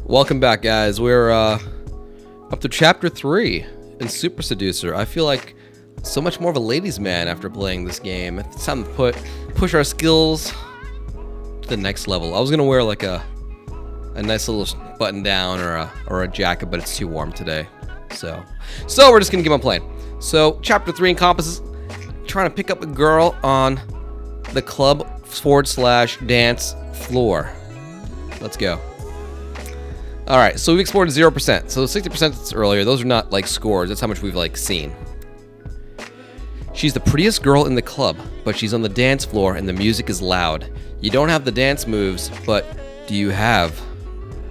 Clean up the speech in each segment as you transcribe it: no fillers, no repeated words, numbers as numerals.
Welcome back, guys. We're up to chapter 3 in Super Seducer. I feel like so much more of a ladies' man after playing this game. It's time to push our skills to the next level. I was gonna wear like a nice little button down or a jacket, but it's too warm today. So we're just gonna keep on playing. So chapter 3 encompasses trying to pick up a girl on the club/dance floor. Let's go. All right, so we've explored 0%. So 60% earlier, those are not like scores. That's how much we've like seen. She's the prettiest girl in the club, but she's on the dance floor and the music is loud. You don't have the dance moves, but do you have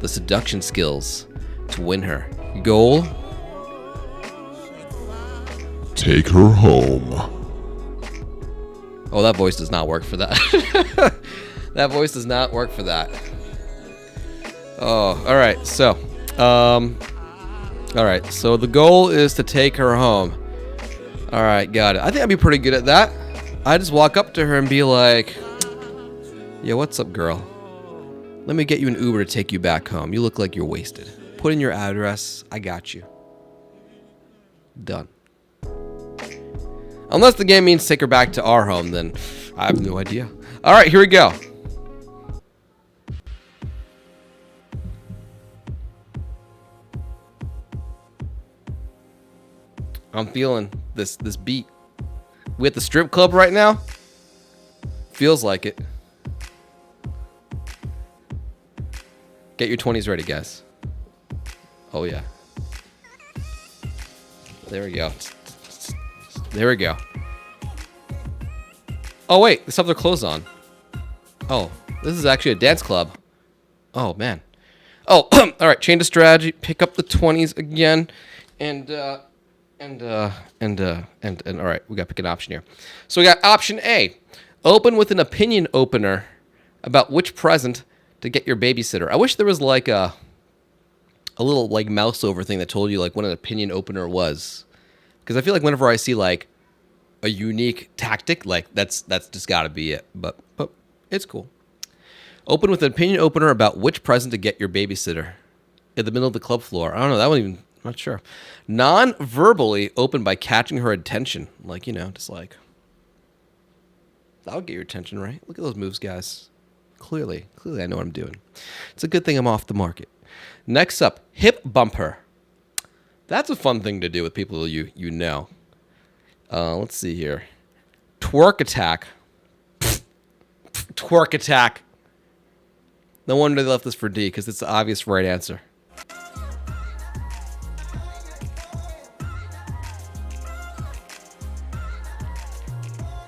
the seduction skills to win her? Goal? Take her home. Oh, that voice does not work for that. That voice does not work for that. Oh, all right. So, all right. So the goal is to take her home. All right, got it. I think I'd be pretty good at that. I just walk up to her and be like, "Yeah, what's up, girl? Let me get you an Uber to take you back home. You look like you're wasted. Put in your address. I got you." Done. Unless the game means take her back to our home, then I have no idea. All right, here we go. I'm feeling this beat. We at the strip club right now? Feels like it. Get your 20s ready, guys. Oh, yeah. There we go. There we go. Oh, wait. This have their clothes on. Oh, this is actually a dance club. Oh, man. Oh, all right. Change of strategy. Pick up the 20s again. And all right, we got to pick an option here. So we got option A, open with an opinion opener about which present to get your babysitter. I wish there was like a little like mouse over thing that told you like what an opinion opener was, because I feel like whenever I see like a unique tactic, like that's just got to be it. But it's cool. Open with an opinion opener about which present to get your babysitter in the middle of the club floor. I don't know. That one even. Not sure. Non-verbally open by catching her attention. Like, you know, just like, that'll get your attention, right? Look at those moves, guys. Clearly I know what I'm doing. It's a good thing I'm off the market. Next up, hip bumper. That's a fun thing to do with people you know. Let's see here. Twerk attack. Twerk attack. No wonder they left this for D, because it's the obvious right answer.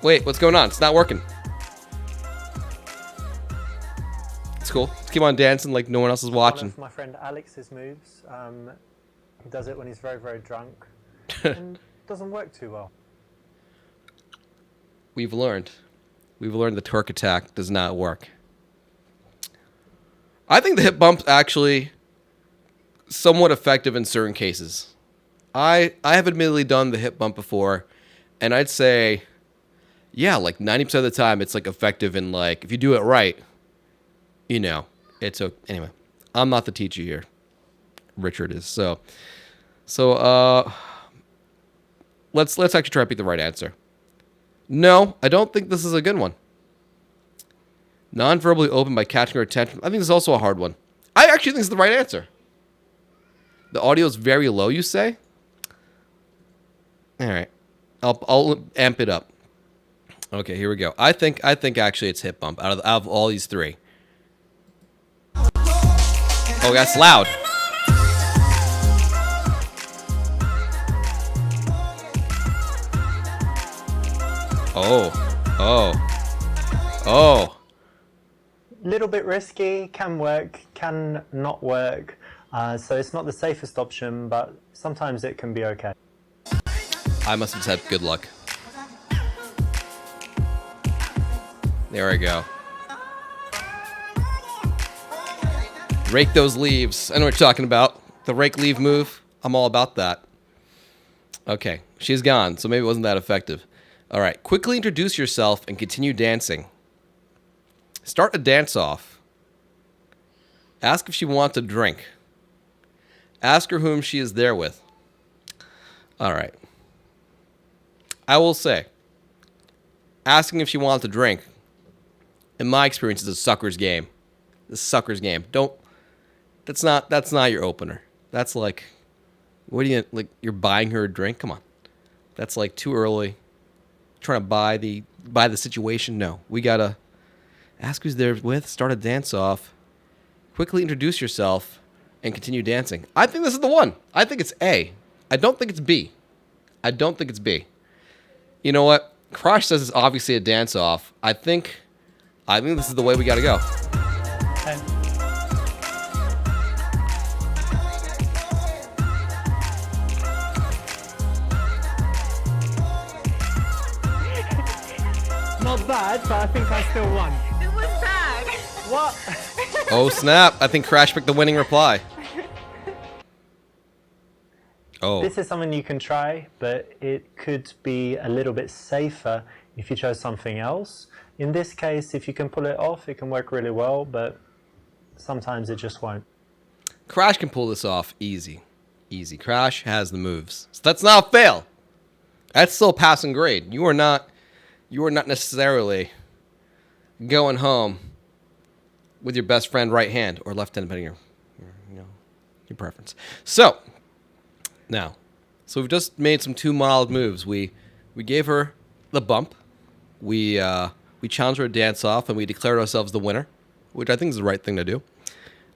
Wait, what's going on? It's not working. It's cool. Let's keep on dancing like no one else is watching. One of my friend Alex's moves. He does it when he's very, very drunk. And doesn't work too well. We've learned the twerk attack does not work. I think the hip bump's actually somewhat effective in certain cases. I have admittedly done the hip bump before, and I'd say, yeah, like 90% of the time it's like effective in like, if you do it right, you know, it's okay. Anyway, I'm not the teacher here. Richard is. So let's actually try to pick the right answer. No, I don't think this is a good one. Non-verbally open by catching her attention. I think this is also a hard one. I actually think this is the right answer. The audio is very low, you say? All right. I'll amp it up. Okay, here we go. I think actually it's hip bump out of all these three. Oh, that's loud. Oh. Little bit risky, can work, can not work. So it's not the safest option, but sometimes it can be okay. I must have had good luck. There we go. Rake those leaves. I know what you're talking about. The rake leaf move. I'm all about that. Okay, she's gone, so maybe it wasn't that effective. All right, quickly introduce yourself and continue dancing. Start a dance off. Ask if she wants a drink. Ask her whom she is there with. All right. I will say, asking if she wants a drink, in my experience, is a sucker's game. The sucker's game. That's not your opener. That's like, what do you, like, you're buying her a drink? Come on. That's like too early. Trying to buy the situation. No, we gotta ask who's there with, start a dance off, quickly introduce yourself, and continue dancing. I think this is the one. I think it's A. I don't think it's B. I don't think it's B. You know what? Crash says it's obviously a dance off. I think this is the way we gotta go. Okay. Not bad, but I think I still won. It was bad. What? Oh snap! I think Crash picked the winning reply. Oh. This is something you can try, but it could be a little bit safer if you chose something else. In this case, if you can pull it off, it can work really well, but sometimes it just won't. Crash can pull this off easy. Easy. Crash has the moves. So that's not a fail. That's still a passing grade. You are not necessarily going home with your best friend right hand or left hand, depending on your preference. So we've just made some 2 mild moves. We gave her the bump. We challenged her to dance off, and we declared ourselves the winner, which I think is the right thing to do.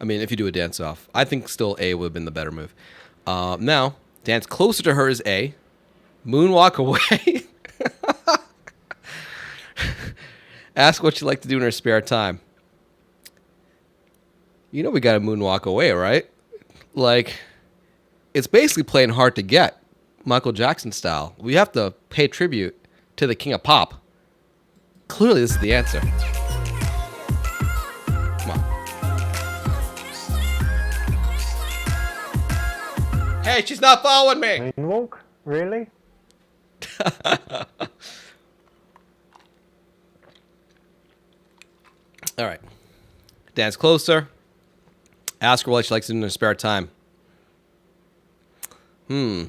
I mean, if you do a dance off, I think still A would have been the better move. Now, dance closer to her is A. Moonwalk away. Ask what she'd like to do in her spare time. You know we got to moonwalk away, right? Like, it's basically playing hard to get, Michael Jackson style. We have to pay tribute to the king of pop. Clearly, this is the answer. Come on. Hey, she's not following me. Moonwalk? Really? All right. Dance closer. Ask her what she likes to do in her spare time. All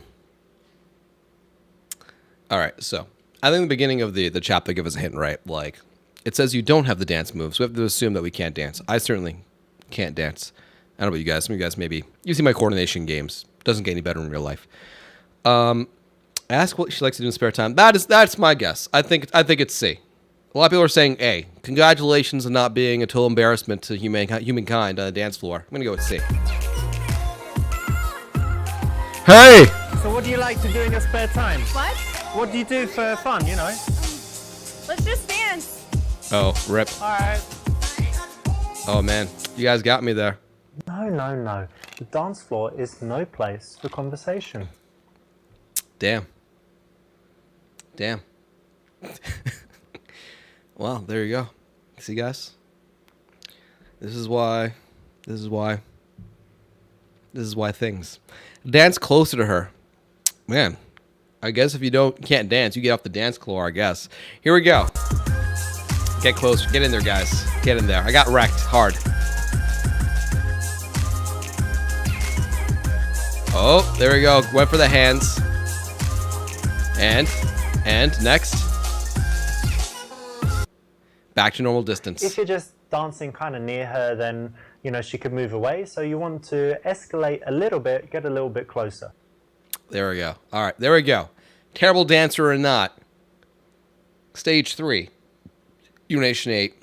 right, so I think the beginning of the chapter gives us a hint, right? Like, it says you don't have the dance moves. We have to assume that we can't dance. I certainly can't dance. I don't know about you guys. Some of you guys maybe. You see my coordination games. Doesn't get any better in real life. Ask what she likes to do in spare time. That's my guess. I think it's C. A lot of people are saying A. Congratulations on not being a total embarrassment to humankind on the dance floor. I'm gonna go with C. Hey! So what do you like to do in your spare time? What? What do you do for fun, you know? Let's just dance. Oh, rip. Alright. Oh, man. You guys got me there. No. The dance floor is no place for conversation. Damn. Well, there you go. See, guys? This is why things. Dance closer to her. Man, I guess if you can't dance, you get off the dance floor, I guess. Here we go. Get closer. Get in there, guys. Get in there. I got wrecked hard. Oh, there we go. Went for the hands. And next. Back to normal distance. If you're just dancing kind of near her, then, you know, she could move away. So you want to escalate a little bit, get a little bit closer. There we go. All right, there we go. Terrible dancer or not. Stage 3. Unation 8.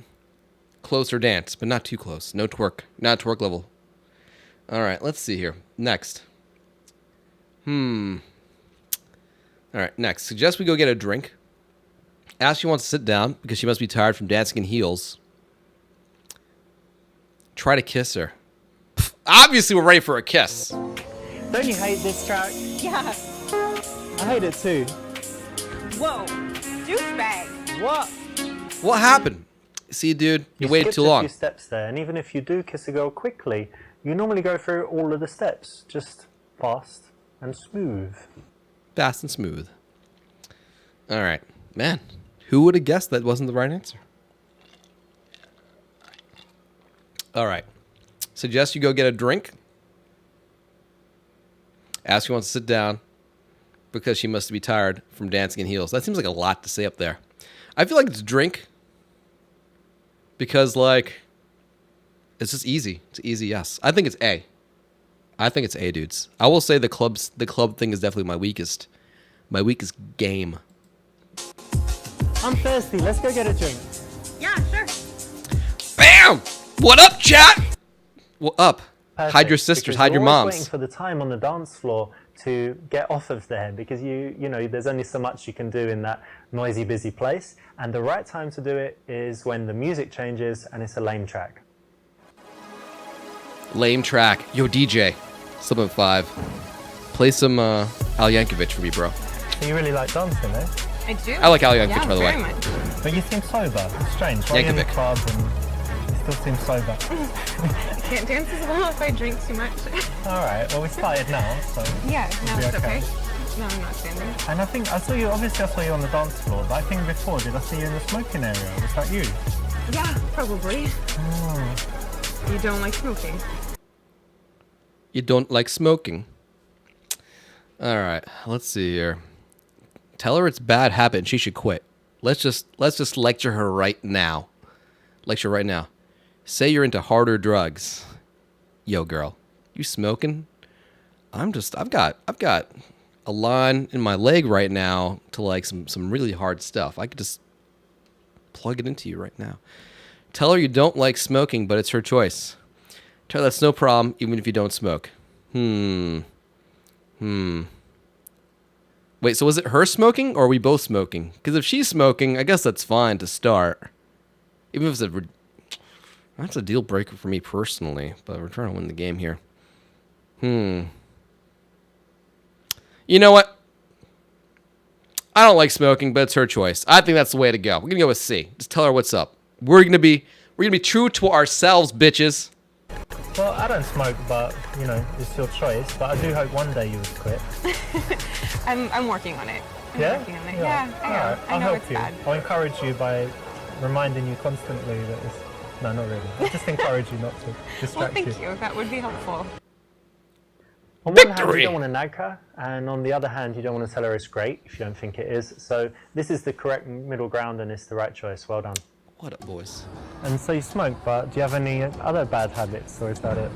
Closer dance, but not too close. No twerk. Not twerk level. All right, let's see here. Next. All right, next. Suggest we go get a drink. Ask she wants to sit down because she must be tired from dancing in heels. Try to kiss her. Pfft, obviously, we're ready for a kiss. Don't you hate this track? Yeah. I hate it too. Whoa. Douchebag. What? What happened? See, dude, you waited skipped too long. a few steps there, and even if you do kiss a girl quickly, you normally go through all of the steps, just fast and smooth. Fast and smooth. All right, man. Who would have guessed that wasn't the right answer? All right. Suggest you go get a drink. Ask who wants to sit down because she must be tired from dancing in heels. That seems like a lot to say up there. I feel like it's drink because, like, it's just easy. It's easy, yes. I think it's A. I think it's A, dudes. I will say the club thing is definitely my weakest game. I'm thirsty. Let's go get a drink. Yeah, sure. Bam! What up, chat? What up? Perfect, Hide your sisters, because hide your you're always moms. waiting for the time on the dance floor to get off of there because you know there's only so much you can do in that noisy, busy place. And the right time to do it is when the music changes and it's a lame track. Lame track. Yo, DJ. Sub 5. Play some Al Yankovic for me, bro. So you really like dancing, eh? I do. I like Al Yankovic, by the way. Very much. But you seem sober. It's strange. Why are you in the Yankovic. club and you still seem sober? I can't dance as well if I drink too much. All right. Well, we started now, so. Yeah, now be it's okay. okay. No, I'm not standing. And I think I saw you. Obviously, I saw you on the dance floor. But I think before, did I see you in the smoking area? Was that you? Yeah, probably. You don't like smoking. You don't like smoking. All right, let's see here. Tell her it's bad habit and she should quit. Let's just lecture her right now. Lecture right now. Say you're into harder drugs. Yo, girl, you smoking? I've got a line in my leg right now to like some really hard stuff. I could just plug it into you right now. Tell her you don't like smoking, but it's her choice. Tell her that's no problem, even if you don't smoke. Wait, so was it her smoking, or are we both smoking? Because if she's smoking, I guess that's fine to start. Even if it's that's a deal breaker for me personally, but we're trying to win the game here. You know what? I don't like smoking, but it's her choice. I think that's the way to go. We're gonna go with C. Just tell her what's up. We're gonna be true to ourselves, bitches. Well, I don't smoke, but you know, it's your choice. But I do hope one day you would quit. I'm working on it. I'm Yeah? working on it. Yeah, I am. Alright, I I'll know help it's you. bad. I'll encourage you by reminding you constantly that it's... No, not really. I'll just encourage you not to Well, distract thank you. you. That would be helpful. On one hand, Victory! you don't want to nag her, and on the other hand, you don't want to tell her it's great if you don't think it is. So this is the correct middle ground, and it's the right choice. Well done. What up, boys? And so you smoke, but do you have any other bad habits, or is that it?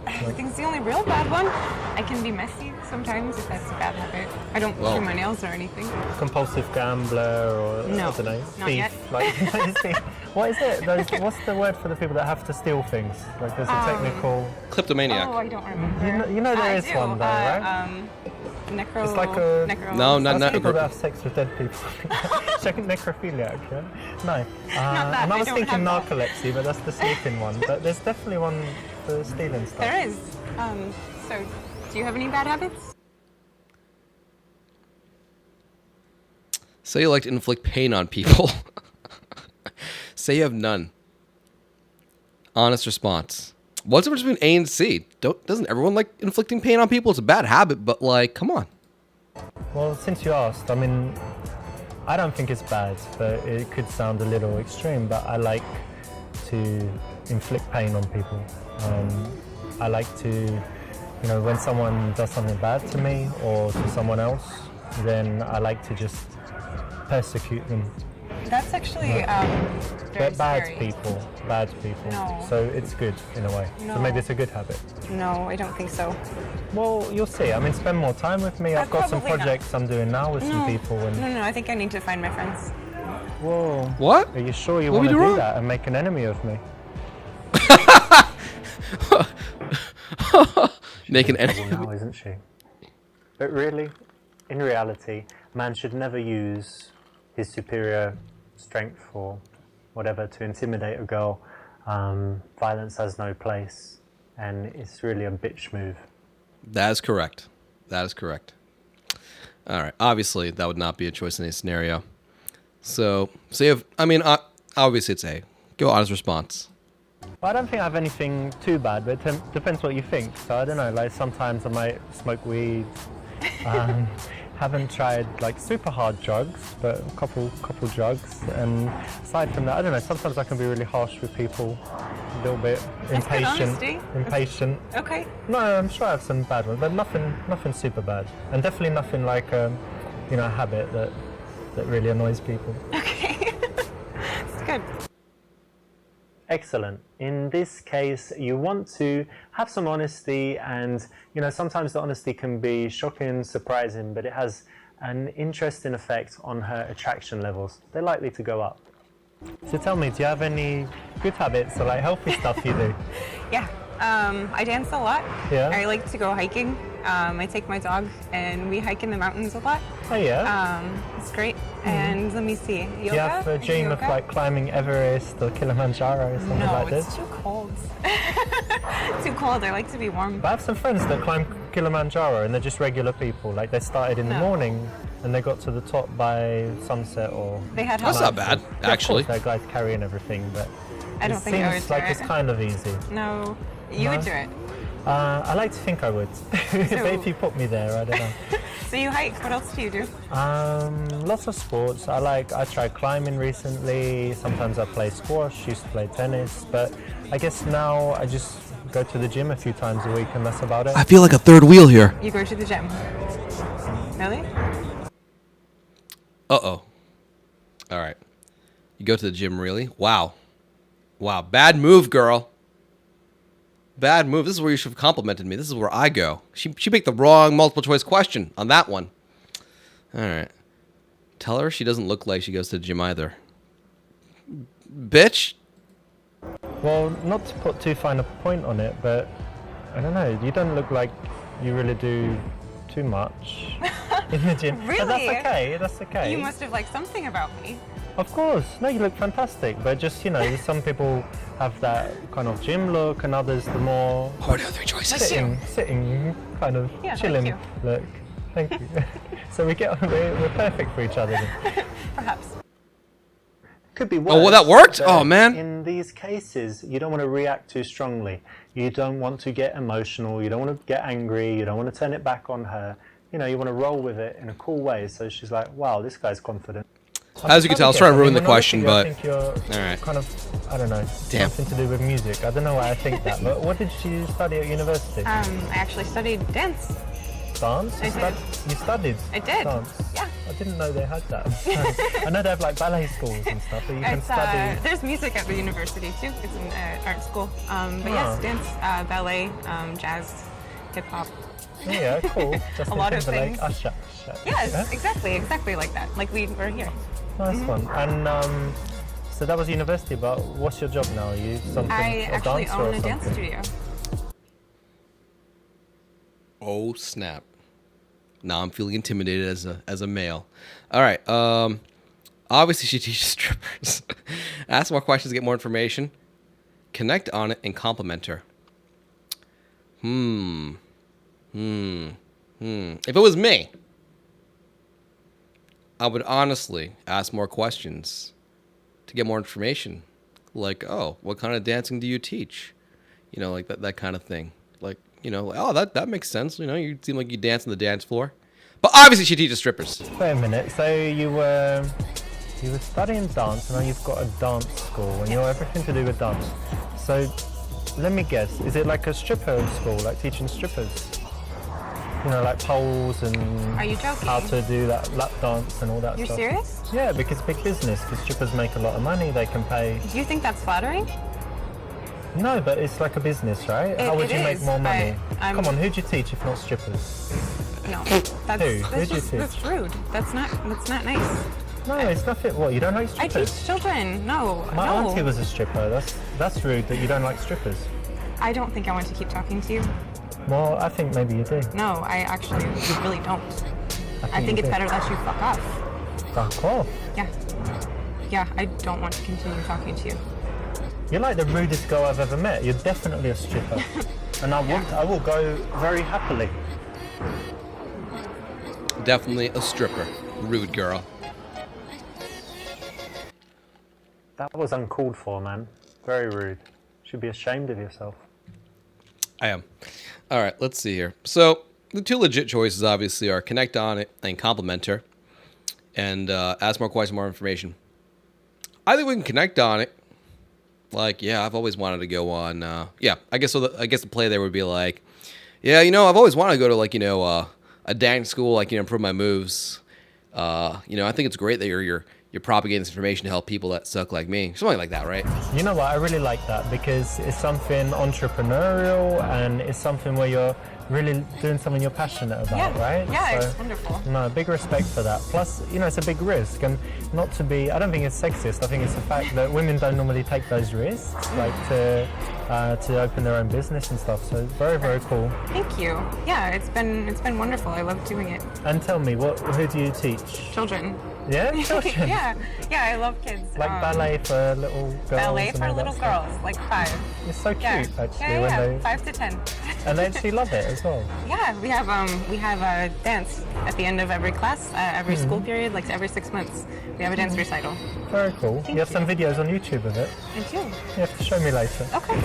I think it's the only real bad one. I can be messy sometimes if that's a bad habit. I don't Well. chew my nails or anything. Compulsive gambler, or No, I don't know, not thief? yet. Like, what is it? What's the word for the people that have to steal things? Like, there's a technical. Kleptomaniac. Oh, I don't remember. You know there I is do. one though, right? Necro. It's like a- necro. No, That's not people that have sex with dead people. Checking necrophiliac, yeah? No. that, And I I was don't thinking have that. narcolepsy, but that's the sleeping one. But there's definitely one for stealing stuff. There is. So, do you have any bad habits? Say you like to inflict pain on people. Say you have none. Honest response. What's the difference between A and C? Doesn't everyone like inflicting pain on people? It's a bad habit, but like, come on. Well, since you asked, I mean, I don't think it's bad, but it could sound a little extreme, but I like to inflict pain on people. I like to, you know, when someone does something bad to me or to someone else, then I like to just persecute them. That's actually very They're bad scary. people, bad people. No. So it's good in a way. So No. maybe it's a good habit. No, I don't think so. Well, you'll see. I mean, spend more time with me. I've got some Probably not. projects I'm doing now with some people. And No, I think I need to find my friends. whoa, What? are you sure you What want we to do do wrong? that and make an enemy of me? Make an Well, enemy. now, isn't she? But really, in reality, man should never use his superior strength or whatever to intimidate a girl. Violence has no place, and it's really a bitch move. That is correct. That is correct. All right. Obviously, that would not be a choice in any scenario. So you have, I mean, obviously it's A. Go honest response. Well, I don't think I have anything too bad, but it depends what you think. So I don't know, like sometimes I might smoke weed. Haven't tried like super hard drugs, but a couple drugs. And aside from that, I don't know. Sometimes I can be really harsh with people, a little bit That's good impatient. honesty. Impatient. Okay. No, I'm sure I have some bad ones, but nothing super bad, and definitely nothing like a habit that really annoys people. Okay. It's good. Excellent. In this case, you want to have some honesty, and sometimes the honesty can be shocking, surprising, but it has an interesting effect on her attraction levels. They're likely to go up. So tell me, do you have any good habits or like healthy stuff you do? Yeah. I dance a lot. Yeah. I like to go hiking. I take my dog and we hike in the mountains a lot. Oh yeah. It's great. And let me see. Yoga? Do you have a dream of like climbing Everest or Kilimanjaro or something like this? No, it's too cold. Too cold. I like to be warm. But I have some friends that climb Kilimanjaro and they're just regular people. Like they started in the morning and they got to the top by sunset or... They had That's not bad, actually. That guy's carrying everything, but I don't think I would seems do like it. it's kind of easy. No, you would do it. I like to think I would. But if you put me there, I don't know. So you hike. What else do you do? Lots of sports. I tried climbing recently. Sometimes I play squash, used to play tennis, but I guess now I just go to the gym a few times a week and that's about it. I feel like a third wheel here. You go to the gym. Really? Uh-oh. All right. You go to the gym, really? Wow. Wow. Bad move, girl. Bad move. This is where you should have complimented me. This is where I go. She picked the wrong multiple choice question on that one. All right. Tell her she doesn't look like she goes to the gym either. Bitch. Well, not to put too fine a point on it, but I don't know. You don't look like you really do too much in the gym. Really? But that's okay. That's okay. You must have liked something about me. Of course. No, you look fantastic. But just, some people have that kind of gym look and others the more What are the other choices? sitting kind of chilling thank you. look. Thank you. So we're perfect for each other then. Perhaps. Could be worse. Oh, well, that worked? but Oh, man. In these cases, you don't want to react too strongly. You don't want to get emotional. You don't want to get angry. You don't want to turn it back on her. You want to roll with it in a cool way. So she's like, wow, this guy's confident. As you can tell, I was trying to ruin the when I question, look but... at you, I think you're All right. kind of, I don't know, Damn. something to do with music. I don't know why I think that. But what did you study at university? I actually studied dance. Dance? I did. You studied I did. dance? Yeah. I didn't know they had that. I know they have like ballet schools and stuff, but you can It's, study... there's music at the university too. It's an art school. But yes, dance, ballet, jazz, hip hop. Yeah, cool. Just A lot of Timberlake, things. Usher. Yes, Yeah? exactly like that. Like we were here. Nice one. And so that was university, but what's your job now? Are you something? I a actually dancer own or a dance something? studio. Oh, snap. Now I'm feeling intimidated as a male. All right. Obviously, she teaches strippers. Ask more questions, get more information. Connect on it and compliment her. If it was me, I would honestly ask more questions to get more information. Like, oh, what kind of dancing do you teach? Like that kind of thing. Like, oh, that makes sense. You seem like you dance on the dance floor. But obviously she teaches strippers. Wait a minute. So you were studying dance, and now you've got a dance school, and you're everything to do with dance. So let me guess. Is it like a stripper school, like teaching strippers? Like poles and Are you joking? how to do that lap dance and all that You're stuff. serious? Yeah, because big business. Because strippers make a lot of money. They can pay. Do you think that's flattering? No, but it's like a business, right? How would it you make is, more money? but I'm- Come on, who'd you teach if not strippers? No. Who? That's Who'd you teach? that's rude. That's not nice. No, it's nothing. What, you don't like I strippers? teach children. No. My no. auntie was a stripper. That's rude that you don't like strippers. I don't think I want to keep talking to you. Well, I think maybe you do. No, I actually really don't. I think you it's do. better that you fuck off. Fuck off. Yeah. Yeah, I don't want to continue talking to you. You're like the rudest girl I've ever met. You're definitely a stripper. And I will go very happily. Definitely a stripper. Rude girl. That was uncalled for, man. Very rude. Should be ashamed of yourself. I am. All right, let's see here. So The two legit choices obviously are connect on it and compliment her, and ask more questions, more information. I think we can connect on it. Like, yeah, I've always wanted to go on. Yeah, I guess so. I guess the play there would be like, yeah, you know, I've always wanted to go to like, you know, a dance school, like, you know, improve my moves. You know, I think it's great that you're propagating this information to help people that suck like me. Something like that, right? You know what? I really like that because it's something entrepreneurial and it's something where you're really doing something you're passionate about, right? Yeah, So, it's wonderful. No, big respect for that. Plus, you know, it's a big risk, and not to be, I don't think it's sexist. I think it's the fact that women don't normally take those risks, like to open their own business and stuff. So very, very cool. Thank you. Yeah, it's been wonderful. I love doing it. And tell me, who do you teach? Children. Yeah, children. Yeah, I love kids. Like ballet for little girls. Ballet and for all that little stuff. girls, like 5. It's so cute, Yeah. actually, Yeah, when they 5 to 10. and they actually love it as well. Yeah, we have a dance at the end of every class, every school period, like every 6 months. We have a dance recital. Very cool. Thank You have some you. videos on YouTube of it. I do. You have to show me later. Okay.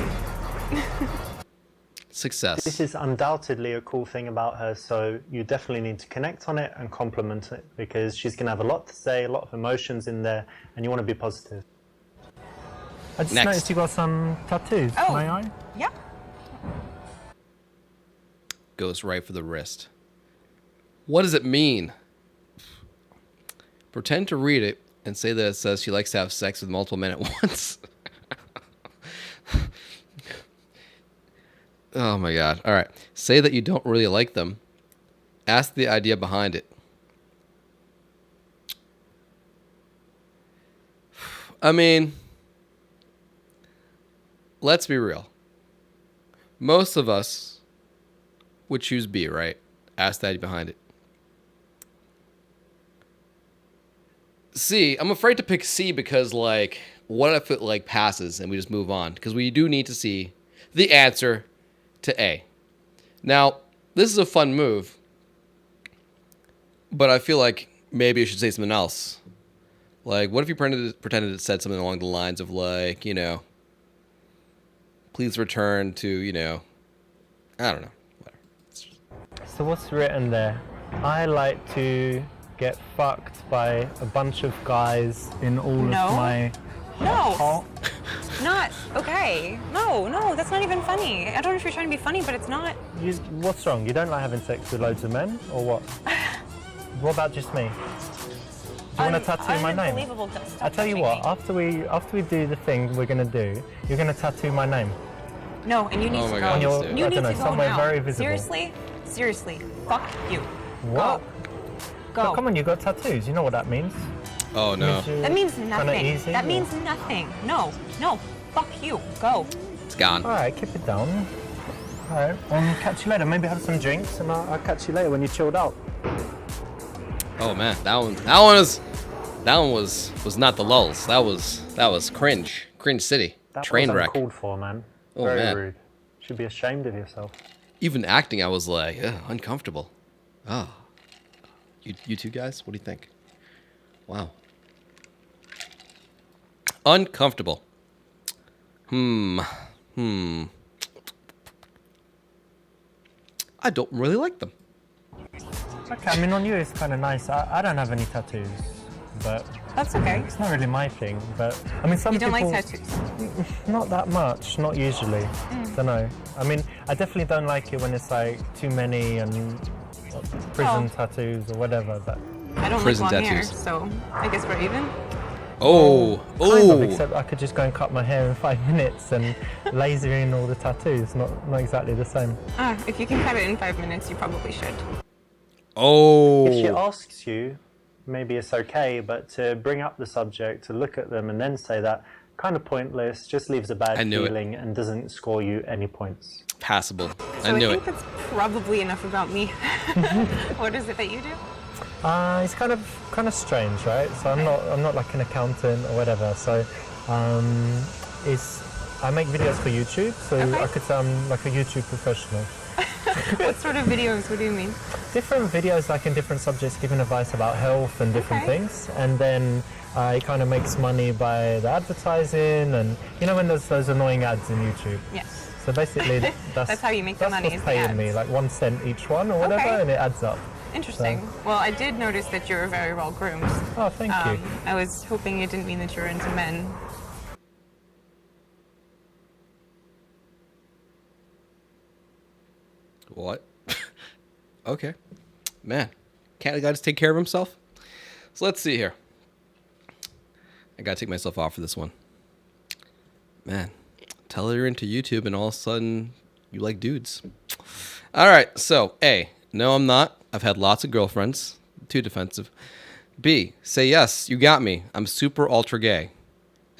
Success. This is undoubtedly a cool thing about her, so you definitely need to connect on it and compliment it because she's going to have a lot to say, a lot of emotions in there, and you want to be positive. I just Next. noticed you got some tattoos. Oh. May I? Yeah. Goes right for the wrist. What does it mean? Pretend to read it and say that it says she likes to have sex with multiple men at once. Oh my god. All right. Say that you don't really like them. Ask the idea behind it. I mean, let's be real. Most of us would choose B, right? Ask the idea behind it. C, I'm afraid to pick C because, like, what if it, like, passes and we just move on? Because we do need to see the answer to A. Now, this is a fun move, but I feel like maybe I should say something else. Like, what if you pretended it said something along the lines of, like, you know, please return to, you know, I don't know. Whatever. So what's written there? I like to get fucked by a bunch of guys in all No. of my... No. Not okay. No, that's not even funny. I don't know if you're trying to be funny, but it's not. What's wrong? You don't like having sex with loads of men, or what? What about just me? Do you want to tattoo my name? Unbelievable stuff. I tell you what, after we do the thing we're gonna do, you're gonna tattoo my name. No, and you need Oh to my go. God, On your, dude. You I need don't know, to go somewhere now. very visible. Seriously, fuck you. What? Go. But come on, you got tattoos. You know what that means. Oh, no. That means nothing. easy, That or- means nothing. No, fuck you. Go. It's gone. All right, keep it down. All right, catch you later. Maybe have some drinks, and I'll catch you later when you're chilled out. Oh, man. That one was not the lulls. That was cringe. Cringe city. That Train was wreck. uncalled for, man. Oh, Very man. rude. Should be ashamed of yourself. Even acting, I was like, ugh, uncomfortable. Oh. You two guys, what do you think? Wow. Uncomfortable. I don't really like them. Okay, I mean, on you it's kind of nice. I don't have any tattoos, but That's okay. it's not really my thing. But I mean, some You don't people like tattoos. not that much, not usually. Don't know. I mean, I definitely don't like it when it's like too many and prison Oh. tattoos or whatever. But I don't Prison like long hair, tattoos. so I guess we're even. Oh. kind of, Oh. except I could just go and cut my hair in 5 minutes and laser in all the tattoos. Not exactly the same. If you can cut it in 5 minutes, you probably should. If she Oh. asks you, maybe it's okay, but to bring up the subject, to look at them and then say that, kind of pointless, just leaves a bad I knew it. feeling and doesn't score you any points. Passable. So I knew think it. that's probably enough about me. What is it that you do? It's kind of strange, right? So I'm not like an accountant or whatever. So I make videos for YouTube, so Okay. I could say I'm like a YouTube professional. What sort of videos? What do you mean? Different videos, like in different subjects, giving advice about health and different Okay. things, and then it kind of makes money by the advertising, and you know when there's those annoying ads in YouTube. Yes. So basically, That's how you make the money, That's is what's the paying me, ads. like 1 cent each one or whatever, Okay. and it adds up. Interesting. Well, I did notice that you were very well groomed. Oh, thank you. I was hoping it didn't mean that you were into men. What? Okay. Man, can't the guy just take care of himself? So let's see here. I gotta take myself off for this one. Man, tell her you're into YouTube and all of a sudden you like dudes. All right, so A, no, I'm not. I've had lots of girlfriends. Too defensive. B, say yes, you got me. I'm super ultra gay.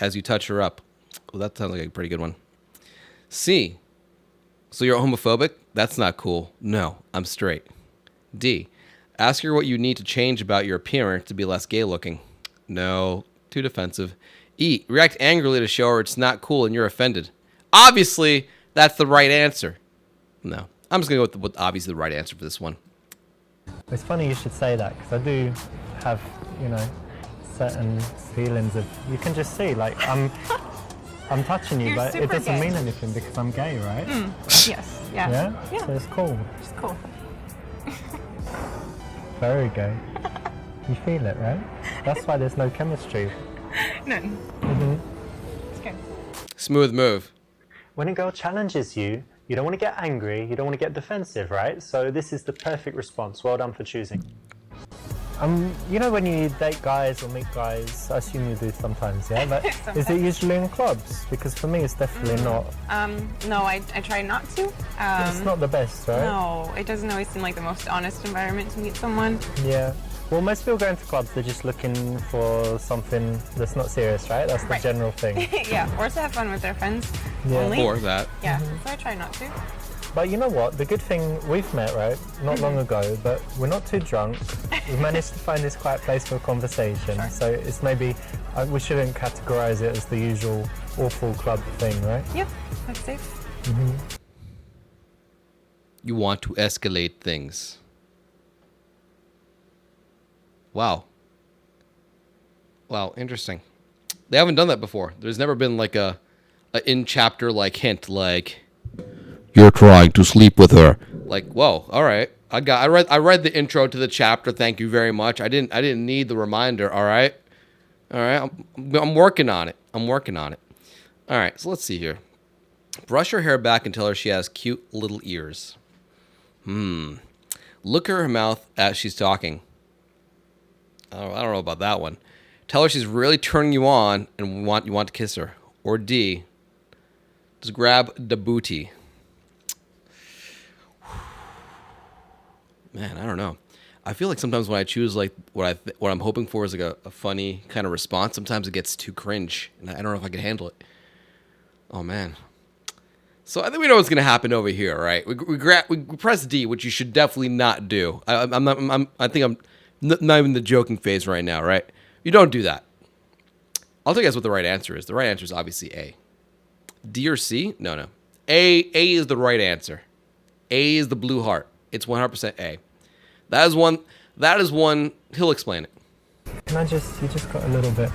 As you touch her up. Well, that sounds like a pretty good one. C, so you're homophobic? That's not cool. No, I'm straight. D, ask her what you need to change about your appearance to be less gay looking. No, too defensive. E, react angrily to show her it's not cool and you're offended. Obviously, that's the right answer. No, I'm just going to go with obviously the right answer for this one. It's funny you should say that, because I do have, you know, certain feelings of, you can just see, like, I'm touching you, You're but it super doesn't gay. mean anything because I'm gay, right? Yes. Yeah. Yeah? Yeah. So it's cool. It's cool. Very gay. You feel it, right? That's why there's no chemistry. None. It's good. Smooth move. When a girl challenges you, you don't want to get angry, you don't want to get defensive, right? So this is the perfect response. Well done for choosing. You know when you date guys or meet guys, I assume you do sometimes, yeah? But is it Sometimes. usually in clubs? Because for me it's definitely not. No, I try not to. It's not the best, right? No, it doesn't always seem like the most honest environment to meet someone. Yeah. Well, most people going to clubs, they're just looking for something that's not serious, right? That's the Right. general thing. Yeah, or to have fun with their friends. Yeah. Only. Or that. Yeah, so I try not to. But you know what? The good thing, we've met, right? Not long ago, but we're not too drunk. We've managed to find this quiet place for a conversation. Sure. So it's maybe, we shouldn't categorize it as the usual awful club thing, right? Yep, that's safe. You want to escalate things. Wow. Wow, interesting. They haven't done that before. There's never been like a in-chapter like hint like you're trying to sleep with her. Like, whoa, all right. I read the intro to the chapter. Thank you very much. I didn't need the reminder, all right? All right. I'm working on it. I'm working on it. All right. So let's see here. Brush her hair back and tell her she has cute little ears. Look at her mouth as she's talking. I don't know about that one. Tell her she's really turning you on and you want to kiss her. Or D, just grab the booty. Man, I don't know. I feel like sometimes when I choose like what I'm hoping for is like a funny kind of response, sometimes it gets too cringe, and I don't know if I can handle it. Oh man. So I think we know what's gonna happen over here, right? We press D, which you should definitely not do. I think I'm not even in the joking phase right now, right? You don't do that. I'll tell you guys what the right answer is. The right answer is obviously A. D or C? No. A is the right answer. A is the blue heart. It's 100% A. That is one. He'll explain it. Can I you just got a little bit.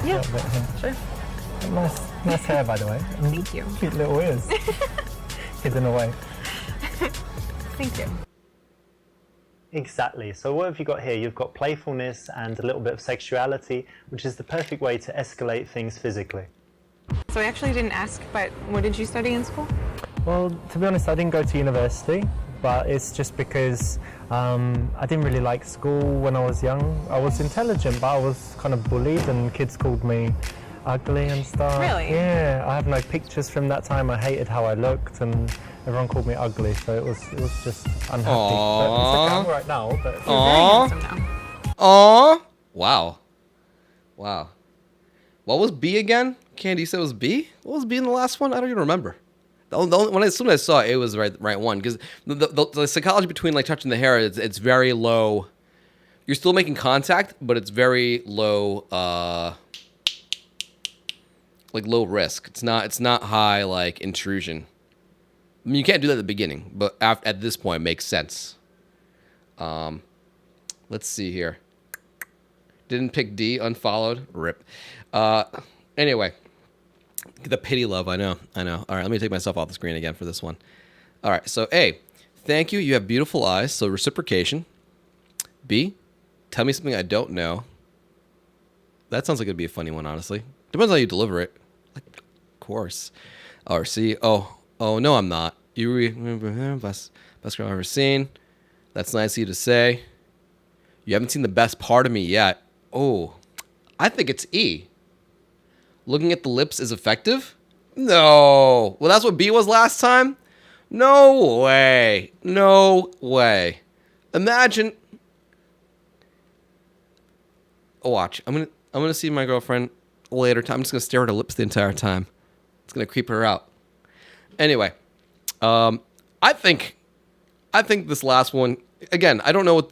Yeah, Little bit here. sure. Nice hair, by the way. Thank you. Cute little ears. Hidden away. Thank you. Exactly. So what have you got here? You've got playfulness and a little bit of sexuality, which is the perfect way to escalate things physically. So I actually didn't ask, but what did you study in school? Well, to be honest, I didn't go to university, but it's just because I didn't really like school when I was young. I was intelligent, but I was kind of bullied, and kids called me ugly and stuff. Really? Yeah, I have no pictures from that time. I hated how I looked, and everyone called me ugly, so it was just unhappy. But it's okay, I'm right now. But You're very handsome now. Aww. Wow. What was B again? Candy said it was B? What was B in the last one? I don't even remember. As soon as I saw it, it was the right one. Because the psychology between like touching the hair, it's very low. You're still making contact, but it's very low, like low risk. It's not high like intrusion. I mean, you can't do that at the beginning, but at this point, it makes sense. Let's see here. Didn't pick D, unfollowed. Rip. Anyway, The pity love, I know. All right, let me take myself off the screen again for this one. All right, so A, thank you, you have beautiful eyes, so reciprocation. B, tell me something I don't know. That sounds like it'd be a funny one, honestly. Depends how you deliver it. Like, of course. Or C, oh, no, I'm not. You remember best girl I've ever seen. That's nice of you to say. You haven't seen the best part of me yet. Oh, I think it's E. Looking at the lips is effective? No. Well, that's what B was last time? No way. No way. Imagine. Oh, watch. I'm gonna see my girlfriend later. I'm just gonna stare at her lips the entire time. It's gonna creep her out. Anyway, I think this last one again. I don't know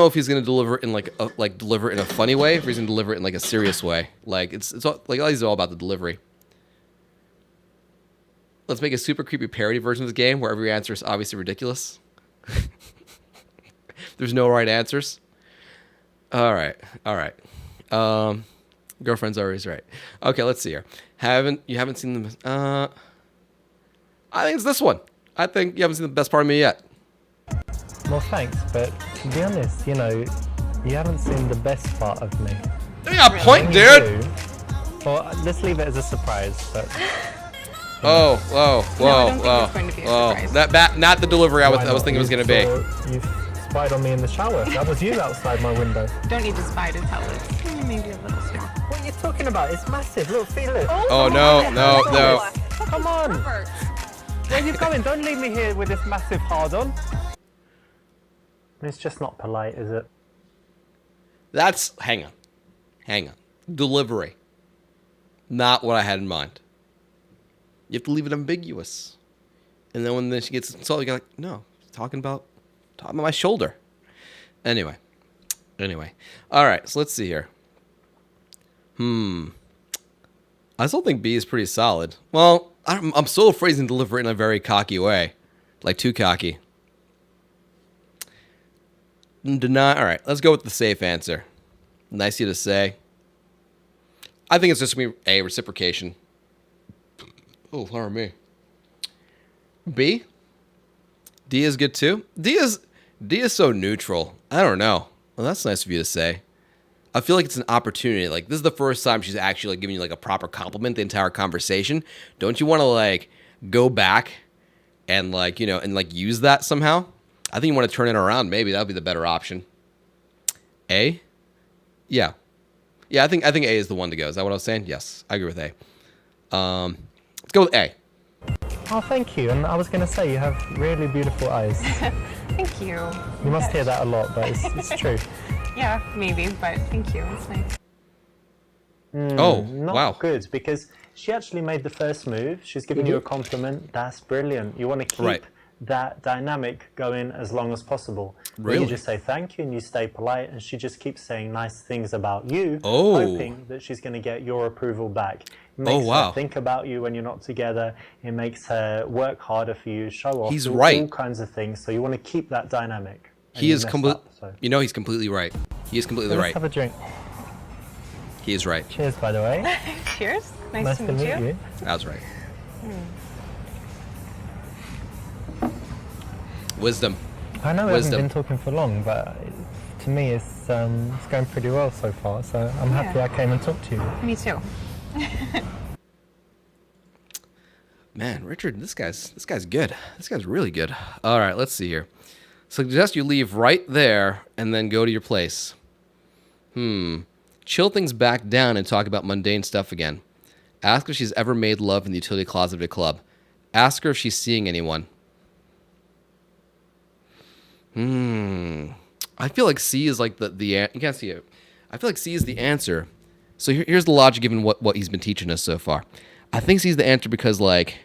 if he's gonna deliver it in deliver it in a funny way, or if he's gonna deliver it in like a serious way. Like it's all, like all these are all about the delivery. Let's make a super creepy parody version of this game where every answer is obviously ridiculous. There's no right answers. All right. Girlfriend's always right. Okay, let's see here. You haven't seen them? I think it's this one. I think you haven't seen the best part of me yet. Well, thanks, but to be honest, you haven't seen the best part of me. You got a point, When dude. you do, well, let's leave it as a surprise. But Whoa. I don't think it's going to be a surprise. That not the delivery I was thinking it was going to be. You spied on me in the shower. That was you outside my window. Don't need to spy to tell us. Maybe a little small. What are you talking about? It's massive. Look, feel it. Oh no. Come on. Where are you going? Don't leave me here with this massive hard-on. It's just not polite, is it? Hang on. Delivery. Not what I had in mind. You have to leave it ambiguous. And then when she gets insulted, you're like, no, talking about my shoulder. Anyway. All right, so let's see here. I still think B is pretty solid. Well, I'm so afraid he's going to deliver it in a very cocky way. Like too cocky. Deny. All right, let's go with the safe answer. Nice of you to say. I think it's just going to be A, reciprocation. Oh, pardon me. B? D is good too? D is so neutral. I don't know. Well, that's nice of you to say. I feel like it's an opportunity. Like, this is the first time she's actually like giving you like a proper compliment the entire conversation. Don't you want to like go back and like, and like use that somehow? I think you want to turn it around. Maybe that would be the better option. A? Yeah. I think A is the one to go. Is that what I was saying? Yes, I agree with A. Let's go with A. Oh, thank you. And I was going to say, you have really beautiful eyes. Thank you. You must hear that a lot, but it's true. Yeah, maybe, but thank you. It's nice. Not wow. good, because she actually made the first move. She's giving you a compliment. That's brilliant. You want to keep that dynamic going as long as possible. Really? You just say thank you and you stay polite, and she just keeps saying nice things about you, Oh. hoping that she's going to get your approval back. It makes her think about you when you're not together. It makes her work harder for you, show off. He's do right. all kinds of things. So you want to keep that dynamic. And He you is mess complete. up, so. He's completely right. He is completely Let's right. have a drink. He is right. Cheers, by the way. Cheers. Nice Nice to to meet meet you. you. That was right. Wisdom. I know we Wisdom. haven't been talking for long, but to me it's going pretty well so far. So I'm happy I came and talked to you. Me too. Man, Richard, this guy's good. This guy's really good. All right, let's see here. Suggest you leave right there and then go to your place. Chill things back down and talk about mundane stuff again. Ask if she's ever made love in the utility closet of a club. Ask her if she's seeing anyone. I feel like C is like the you can't see it. I feel like C is the answer. So here's the logic given what he's been teaching us so far. I think C is the answer because like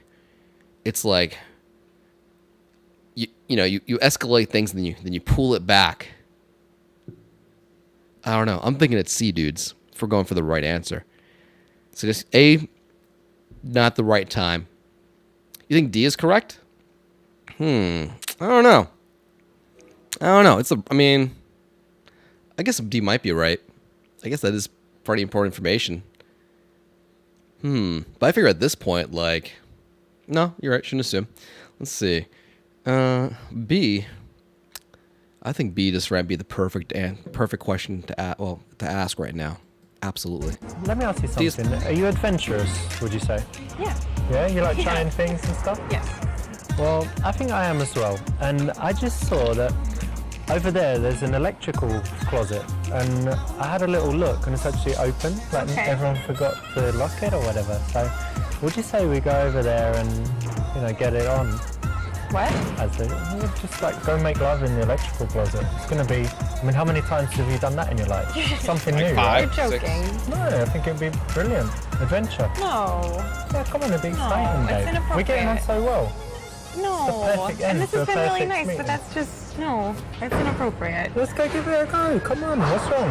it's like you escalate things and then you pull it back. I don't know. I'm thinking it's C, dudes, if we're going for the right answer. So just A, not the right time. You think D is correct? I don't know. I guess D might be right. I guess that is pretty important information. But I figure at this point, like, no, you're right. Shouldn't assume. Let's see. B. I think B just might be the perfect question to ask right now. Absolutely. Let me ask you something. Are you adventurous, would you say? Yeah. Yeah, you like trying things and stuff? Yes. Well, I think I am as well. And I just saw that over there's an electrical closet, and I had a little look, and it's actually open. Like everyone forgot to lock it or whatever. So, would you say we go over there and get it on? What? We'll just like go make love in the electrical closet. It's gonna be. I mean, how many times have you done that in your life? Something new, right? You're joking. No, I think it'd be brilliant. Adventure. No. Yeah, come on, it'd be exciting, it's Dave. inappropriate. We're getting on so well. No. The perfect end And this to has a been really perfect nice, meeting. but that's just no. It's inappropriate. Let's go give it a go. Come on, what's wrong?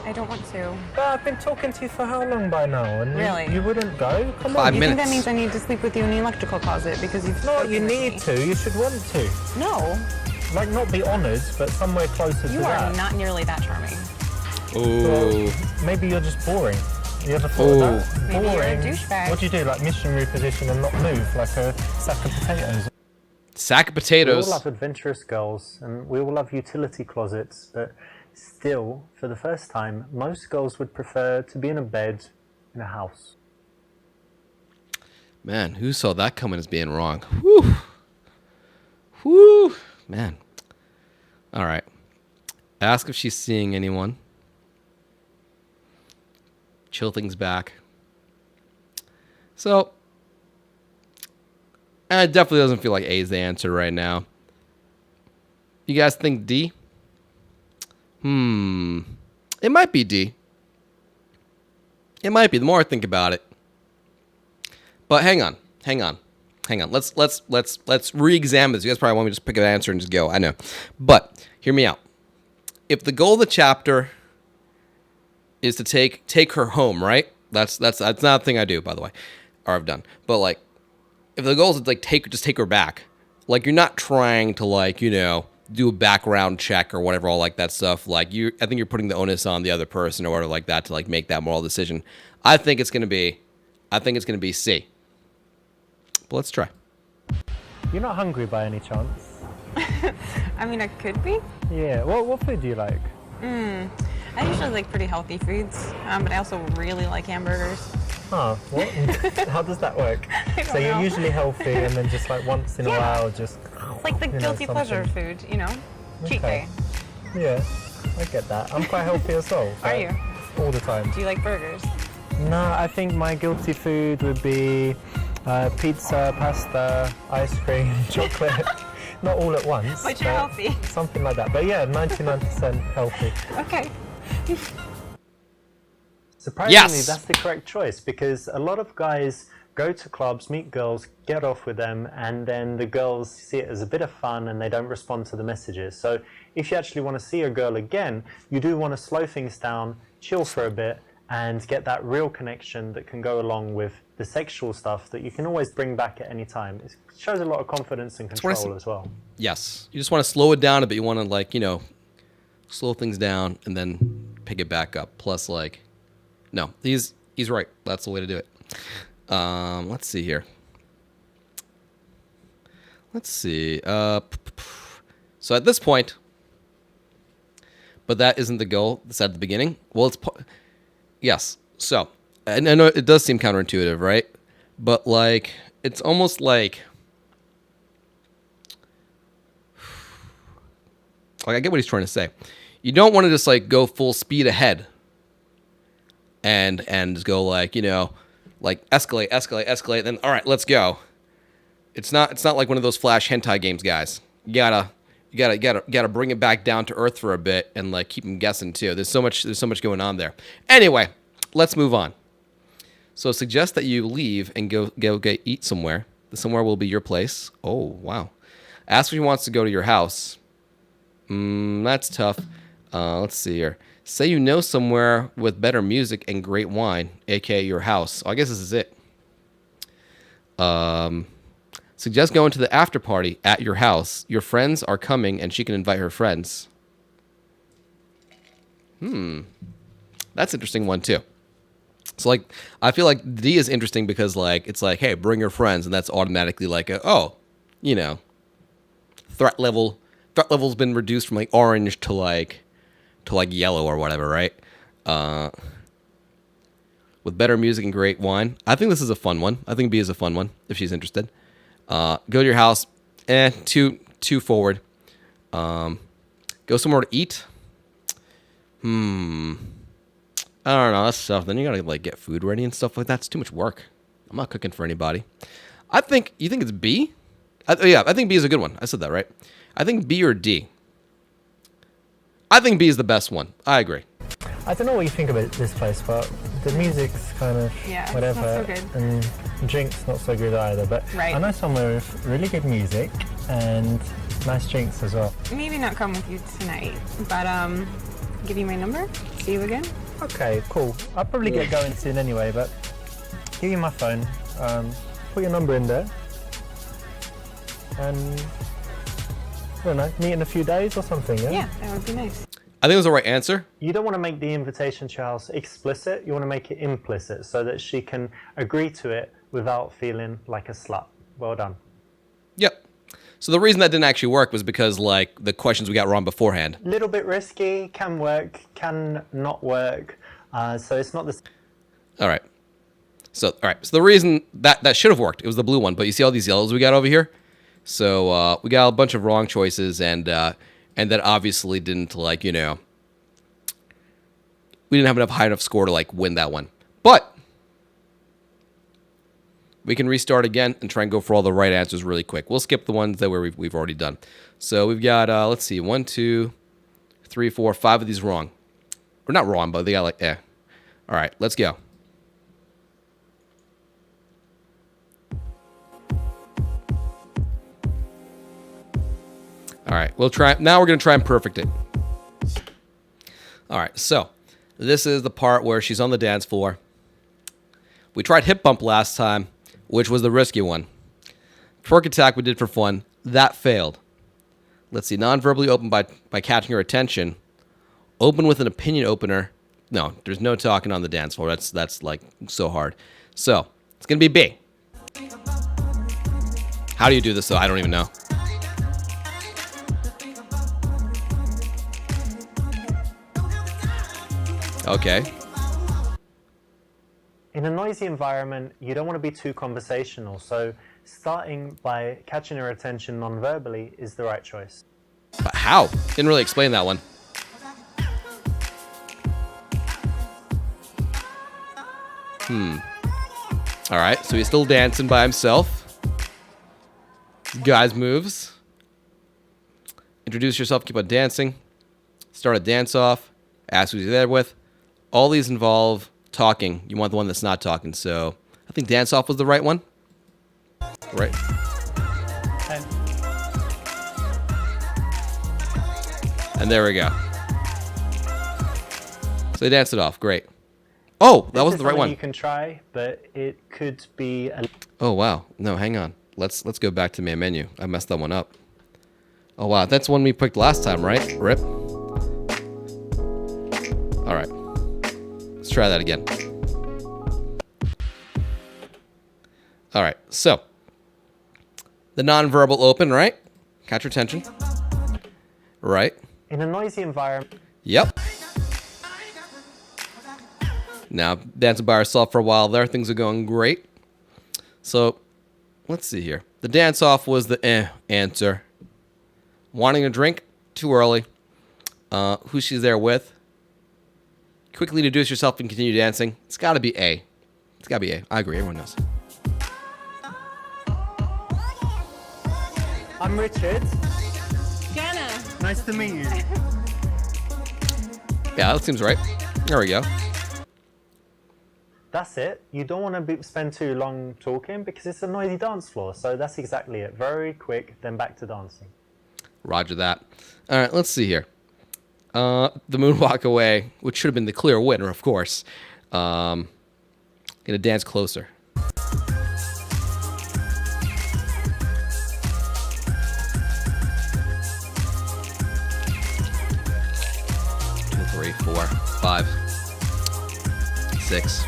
I don't want to. I've been talking to you for how long by now? And Really? you wouldn't go? Come 5 on. You think that minutes. means I need to sleep with you in the electrical closet because you've No, spoken you with need me? to. You should want to. No. Like, not be honoured, but somewhere closer to You that. are not nearly that charming. Ooh. Maybe you're just boring. You ever thought Ooh. of that? Maybe you're a Boring. douchebag. What do you do? Like missionary position and not move like a sack of potatoes? Sack of We potatoes. all love adventurous girls, and we all love utility closets, but still, for the first time, most girls would prefer to be in a bed in a house. Man, who saw that coming as being wrong? Whew. Whew. Man. All right. Ask if she's seeing anyone. Chill things back. So, it definitely doesn't feel like A is the answer right now. You guys think D? It might be D. It might be, the more I think about it. But hang on. Let's re-examine this. You guys probably want me to just pick an answer and just go. I know. But hear me out. If the goal of the chapter is to take her home, right? That's not a thing I do, by the way, or I've done. But like, if the goal is to like just take her back, like you're not trying to do a background check or whatever, all like that stuff. Like I think you're putting the onus on the other person or whatever like that to like make that moral decision. I think it's gonna be C. But let's try. You're not hungry by any chance? I mean, I could be. Yeah. What food do you like? I usually like pretty healthy foods, but I also really like hamburgers. Huh, what? How does that work? don't So you're know. usually healthy and then just like once in a Yeah. while just... It's like the guilty pleasure food, cheat day. Yeah, I get that. I'm quite healthy as well. Are you? All the time. Do you like burgers? No, I think my guilty food would be pizza, pasta, ice cream, chocolate. Not all at once. But you're healthy. Something like that. But yeah, 99% healthy. Okay. Surprisingly, Yes! that's the correct choice because a lot of guys go to clubs, meet girls, get off with them, and then the girls see it as a bit of fun and they don't respond to the messages. So if you actually want to see a girl again, you do want to slow things down, chill for a bit, and get that real connection that can go along with the sexual stuff that you can always bring back at any time. It shows a lot of confidence and control as well. Yes. You just want to slow it down a bit. You want to slow things down and then pick it back up. Plus no, he's right. That's the way to do it. Let's see here. Let's see. So at this point, but that isn't the goal. It's at the beginning. Well, yes. So, and I know it does seem counterintuitive, right? But it's almost like I get what he's trying to say. You don't want to just go full speed ahead and just go escalate, then all right, let's go. It's not like one of those flash hentai games, guys. You gotta bring it back down to earth for a bit and keep them guessing too. There's so much going on there. Anyway, let's move on. So suggest that you leave and go eat somewhere. The somewhere will be your place. Oh wow. Ask if she wants to go to your house. That's tough. Let's see here. Say you know somewhere with better music and great wine, aka your house. Oh, I guess this is it. Suggest going to the after party at your house. Your friends are coming and she can invite her friends. That's an interesting one too. So like, I feel like D is interesting because like it's like, hey, bring your friends, and that's automatically like a, oh, you know, threat level's been reduced from like orange to like yellow or whatever, right? With better music and great wine. I think this is a fun one. I think B is a fun one if she's interested. Go to your house. Too forward. Go somewhere to eat. I don't know. That's tough. Then you gotta like get food ready and stuff like that. It's too much work. I'm not cooking for anybody. I think you think it's B. Yeah, I think B is a good one. I said that right. I think B or D. I think B is the best one. I agree. I don't know what you think about this place, but the music's kind of whatever, not so good. and drinks not so good either. But Right. I know somewhere with really good music and nice drinks as well. Maybe not come with you tonight, but give you my number. See you again. Okay, cool. I'll probably get going soon anyway, but give you my phone. Put your number in there, and I don't know, meet in a few days or something. Yeah, that would be nice. I think it was the right answer. You don't want to make the invitation to your house explicit. You want to make it implicit so that she can agree to it without feeling like a slut. Well done. Yep. So the reason that didn't actually work was because like the questions we got wrong beforehand. Little bit risky, can work, can not work. So it's not the. All right. So the reason that should have worked, it was the blue one, but you see all these yellows we got over here? So we got a bunch of wrong choices, and that obviously didn't like, you know, we didn't have enough high enough score to like win that one. But we can restart again and try and go for all the right answers really quick. We'll skip the ones that we've already done. So we've got let's see, 1, 2, 3, 4, 5 of these wrong. Or not wrong, but they got like All right, let's go. All right, we'll try. Now we're going to try and perfect it. All right, so this is the part where she's on the dance floor. We tried hip bump last time, which was the risky one. Twerk attack we did for fun. That failed. Let's see, non-verbally open by catching her attention. Open with an opinion opener. No, there's no talking on the dance floor. That's like so hard. So it's going to be B. How do you do this, though? I don't even know. Okay. In a noisy environment, you don't want to be too conversational. So starting by catching her attention non-verbally is the right choice. But how? Didn't really explain that one. All right, so he's still dancing by himself. Guys moves. Introduce yourself, keep on dancing. Start a dance off. Ask who you're there with. All these involve talking. You want the one that's not talking. So I think dance off was the right one. Right. And there we go. So they danced it off. Great. Oh, that wasn't the right one. You can try, but it could be. Oh wow. No, hang on. Let's go back to main menu. I messed that one up. Oh wow, that's one we picked last time, right? Rip. All right. Let's try that again. All right. So the non-verbal open, right? Catch your attention. Right. In a noisy environment. Yep. Now, dancing by herself for a while there. Things are going great. So, let's see here. The dance-off was the answer. Wanting a drink? Too early. Who she's there with? Quickly introduce yourself and continue dancing. It's got to be A. It's got to be A. I agree. Everyone knows. I'm Richard. Jana. Nice to meet you. Yeah, that seems right. There we go. That's it. You don't want to spend too long talking because it's a noisy dance floor. So that's exactly it. Very quick, then back to dancing. Roger that. All right, let's see here. The moonwalk away, which should have been the clear winner, of course. Gonna dance closer. 2, 3, 4, 5, 6,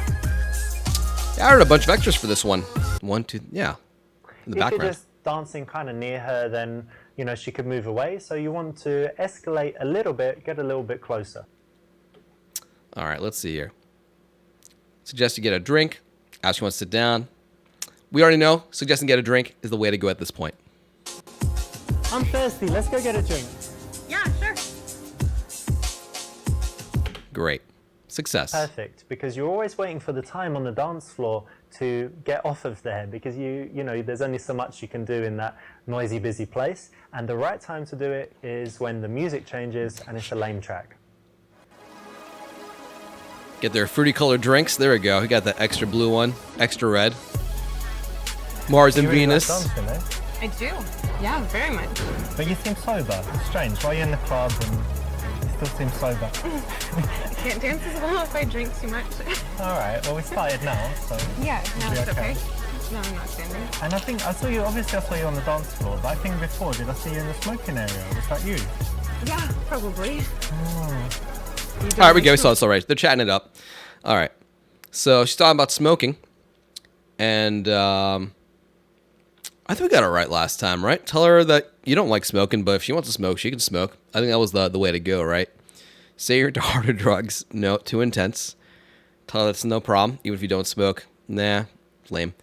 I added a bunch of extras for this one. One, two, yeah. In the If background. you're just dancing kind of near her, then she could move away. So you want to escalate a little bit, get a little bit closer. All right, let's see here. Suggest you get a drink. Ask you want to sit down. We already know suggesting get a drink is the way to go at this point. I'm thirsty. Let's go get a drink. Yeah, sure. Great. Success. Perfect, because you're always waiting for the time on the dance floor to get off of there, because there's only so much you can do in that noisy, busy place, and the right time to do it is when the music changes and it's a lame track. Get their fruity colored drinks. There we go. We got the extra blue one, extra red. Mars and You really like Venus. dancing, eh? I do. Yeah, very much. But you seem sober. It's strange. Why are you in the club and you still seem sober? I can't dance as well if I drink too much. All right. Well, we started now, so. Yeah, no, Be it's okay. okay. No, I'm not standing. And I think I saw you. Obviously, I saw you on the dance floor. But I think before, did I see you in the smoking area? Was that you? Yeah, probably. All right, we go. We saw this already. They're chatting it up. All right. So she's talking about smoking. And I think we got it right last time, right? Tell her that you don't like smoking, but if she wants to smoke, she can smoke. I think that was the way to go, right? Say you're to harder drugs. No, too intense. Tell her that's no problem, even if you don't smoke. Nah, lame.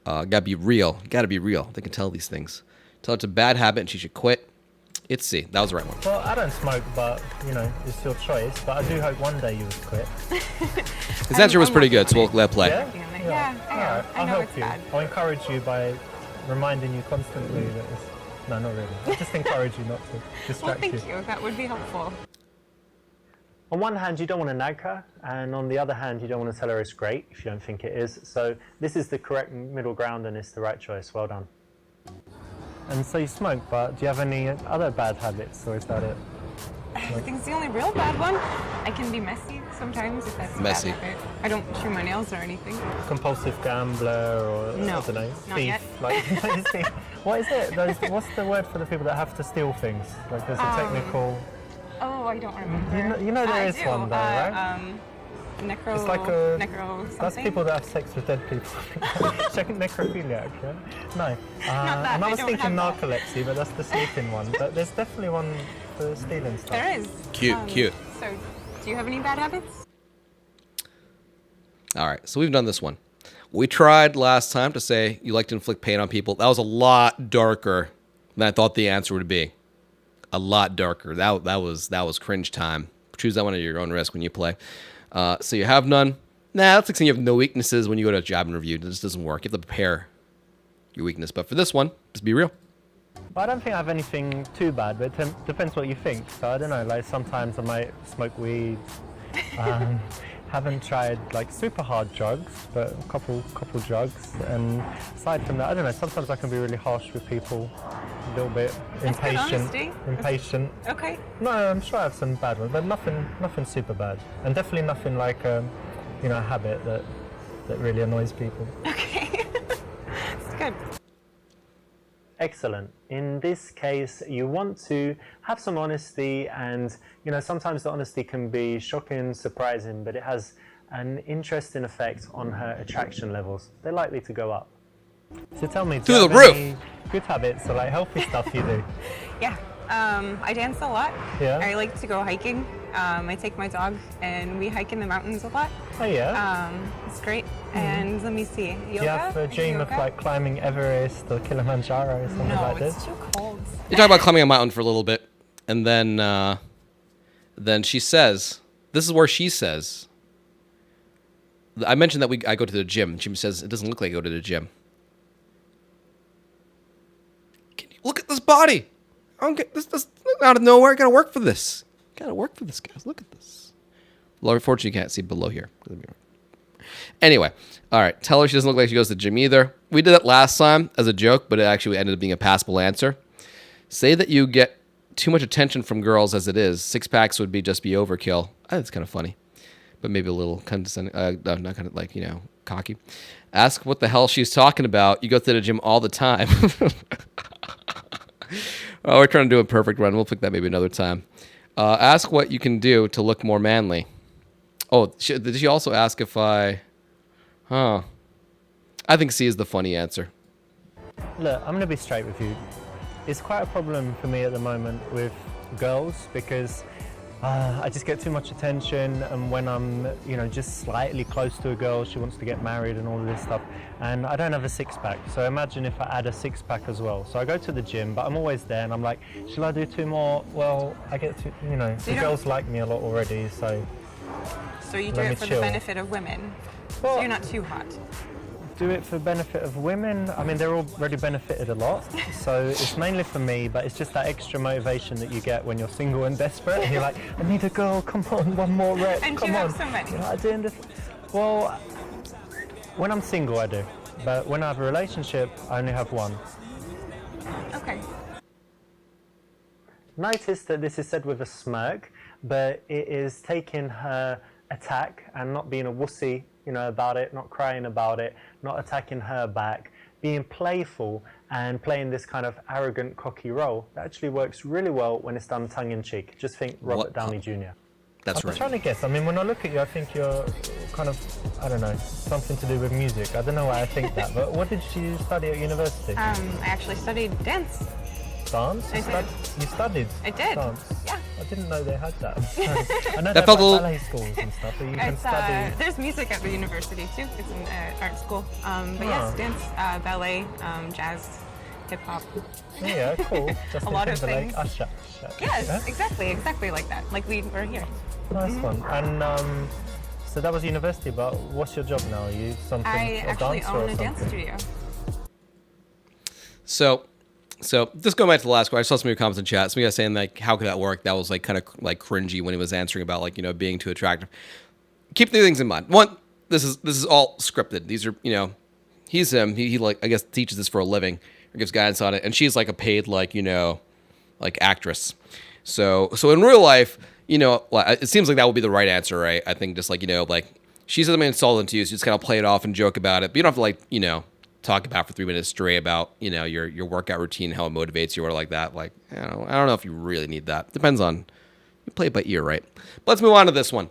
Gotta be real. Gotta be real. They can tell these things. Tell her it's a bad habit and she should quit. It's C. That was the right one. Well, I don't smoke, but it's your choice. But I do hope one day you would quit. His answer was pretty good, so we'll let it play. Yeah, All right. I I'll know help it's you. bad. I'll encourage you by reminding you constantly that it's... No, not really. I'll just encourage you not to Well, distract thank you. you. That would be helpful. On one hand, you don't want to nag her, and on the other hand, you don't want to tell her it's great if you don't think it is. So this is the correct middle ground, and it's the right choice. Well done. And so you smoke, but do you have any other bad habits, or is that it? I think it's the only real bad one. I can be messy sometimes if that's a Messy. bad habit. I don't chew my nails or anything. Compulsive gambler, or No, I don't know, not thief. yet. Like, what is it? What's the word for the people that have to steal things? Like, there's a technical. Oh, I don't remember. You know there I is do. one though, right? Necro. It's like necro something. that's people that have sex with dead people. Checking necrophiliac, yeah? No. Not that, And I I was don't thinking have that. narcolepsy, but that's the sleeping one. But there's definitely one for stealing stuff. There is. Cute. So, do you have any bad habits? All right, so we've done this one. We tried last time to say you like to inflict pain on people. That was a lot darker than I thought the answer would be. A lot darker. That was cringe time. Choose that one at your own risk when you play. So you have none. Nah, that's like saying you have no weaknesses when you go to a job interview. This doesn't work. You have to prepare your weakness. But for this one, just be real. Well, I don't think I have anything too bad, but it depends what you think. So I don't know, like sometimes I might smoke weed. Haven't tried like super hard drugs, but a couple drugs. And aside from that, I don't know, sometimes I can be really harsh with people, a little bit That's good impatient. honesty. Impatient. Okay. No, I'm sure I have some bad ones, but nothing super bad. And definitely nothing like a habit that really annoys people. Okay. It's good. Excellent. In this case, you want to have some honesty, and sometimes the honesty can be shocking, surprising, but it has an interesting effect on her attraction levels. They're likely to go up. So tell me, do you Through the have roof. any good habits or like healthy stuff you do? Yeah. I dance a lot. Yeah. I like to go hiking. I take my dog and we hike in the mountains a lot. Oh yeah. It's great. And let me see. Yoga? Do you have a dream of Yoga? like climbing Everest or Kilimanjaro or something No, like this? it's too cold. You talk about climbing a mountain for a little bit, and then she says, "This is where she says." I mentioned that I go to the gym. She says it doesn't look like I go to the gym. Can you look at this body? I don't get this out of nowhere. I gotta work for this. Gotta work for this, guys. Look at this. Well, unfortunately, you can't see below here. Anyway, all right. Tell her she doesn't look like she goes to the gym either. We did it last time as a joke, but it actually ended up being a passable answer. Say that you get too much attention from girls as it is. 6-packs would just be overkill. I think it's kind of funny, but maybe a little condescending. Not kind of like, cocky. Ask what the hell she's talking about. You go to the gym all the time. Oh, we're trying to do a perfect run. We'll pick that maybe another time. Ask what you can do to look more manly. Oh, did she also ask if I... Huh. I think C is the funny answer. Look, I'm going to be straight with you. It's quite a problem for me at the moment with girls because I just get too much attention, and when I'm, just slightly close to a girl, she wants to get married and all of this stuff, and I don't have a six-pack. So imagine if I add a six-pack as well. So I go to the gym, but I'm always there, and I'm like, shall I do 2 more? Well, I get to, the girls like me a lot already, so. So you do it for the benefit of women. Well, so you're not too hot. Do it for the benefit of women. I mean, they're already benefited a lot, so it's mainly for me, but it's just that extra motivation that you get when you're single and desperate, and you're like, I need a girl, come on, 1 more rep, and come you on. have so many. I do. Well, when I'm single, I do, but when I have a relationship, I only have 1. Okay. Notice that this is said with a smirk, but it is taking her attack and not being a wussy, about it, not crying about it, not attacking her back, being playful and playing this kind of arrogant, cocky role. That actually works really well when it's done tongue-in-cheek. Just think Robert Downey Jr. That's right. I'm trying to guess. I mean, when I look at you, I think you're kind of, I don't know, something to do with music. I don't know why I think that, but what did you study at university? I actually studied dance. Dance? You studied I did. Dance? Yeah. I didn't know they had that. I know That they have felt a little- ballet schools and stuff, but you can It's, study... there's music at the university too. It's an art school. But yes, dance, ballet, jazz, hip hop. Yeah, cool. Justin A lot of Timberlake, things. Usher. Yes, Yeah? exactly like that. Like we were here. Nice one. And so that was university, but what's your job now? Are you something I a actually dancer own or a something? dance studio. So just going back to the last question, I saw some of your comments in chat. Some of you guys saying like, how could that work? That was like kind of like cringy when he was answering about like being too attractive. Keep 2 things in mind. One, this is all scripted. These are he's him. He like I guess teaches this for a living or gives guidance on it, and she's like a paid like actress. So in real life, it seems like that would be the right answer, right? I think just like like she says something insulting to you, so you just kind of play it off and joke about it, but you don't have to talk about for 3 minutes straight about your workout routine, how it motivates you or like that. Like I don't know if you really need that. Depends on you play it by ear, right? But let's move on to this one.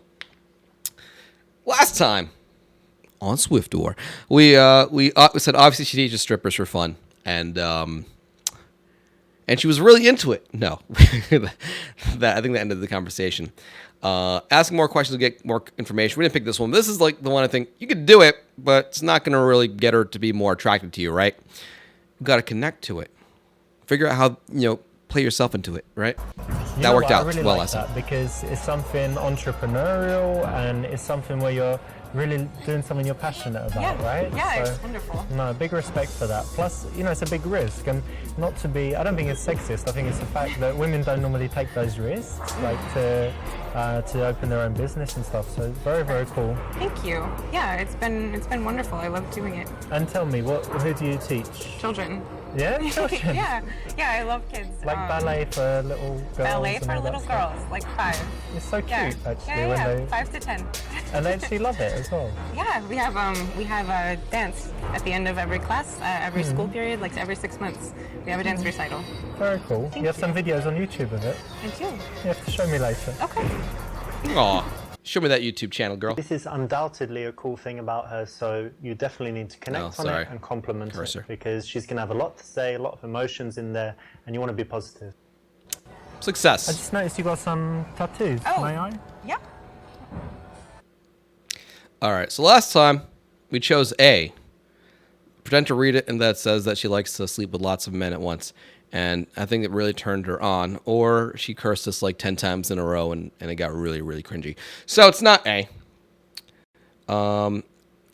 Last time on Swiftor, we said obviously she teaches strippers for fun, and she was really into it. No, I think that ended the conversation. Asking more questions to get more information. We didn't pick this one. This is like the one I think you could do it, but it's not going to really get her to be more attracted to you, right? You've got to connect to it. Figure out how, play yourself into it, right? That worked out I really well like last time. that because it's something entrepreneurial and it's something where you're really doing something you're passionate about, right? Yeah, it's wonderful. No, big respect for that. Plus, it's a big risk, and not to be, I don't think it's sexist. I think it's the fact that women don't normally take those risks, like to open their own business and stuff. So very, very cool. Thank you. Yeah, it's been wonderful. I love doing it. And tell me, who do you teach? Children. Yeah, children. yeah, I love kids. Like ballet for little girls. Ballet and for all that little stuff. girls, like 5. It's so cute, Yeah. actually. Yeah, when they 5 to 10. and they actually love it as well. Yeah, we have a dance at the end of every class, every school period, like every 6 months. We have a dance recital. Very cool. You have some videos on YouTube of it. I do. You have to show me later. Okay. Aw, show me that YouTube channel, girl. This is undoubtedly a cool thing about her, so you definitely need to connect on it and compliment Cursor. it because she's going to have a lot to say, a lot of emotions in there, and you want to be positive. Success. I just noticed you got some tattoos. Oh. May I? Yeah. All right, so last time we chose A. Pretend to read it, and that says that she likes to sleep with lots of men at once. And I think it really turned her on. Or she cursed us like 10 times in a row, and it got really, really cringy. So it's not A.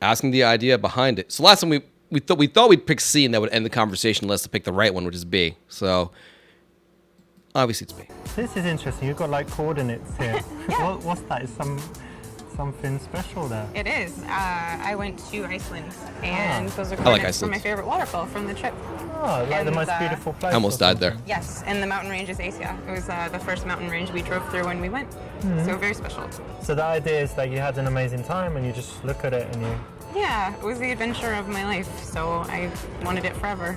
Asking the idea behind it. So last time we thought we'd pick C, and that would end the conversation unless to pick the right one, which is B. So obviously it's B. This is interesting. You've got like coordinates here. What's that? Is something special there? It is. I went to Iceland, and those are like coordinates for Iceland. my favorite waterfall from the trip. Oh, like the And, most beautiful place. I almost or died there. something. Yes, and the mountain range is Asia. It was the first mountain range we drove through when we went. So very special. So the idea is that you had an amazing time and you just look at it and you... Yeah, it was the adventure of my life, so I wanted it forever.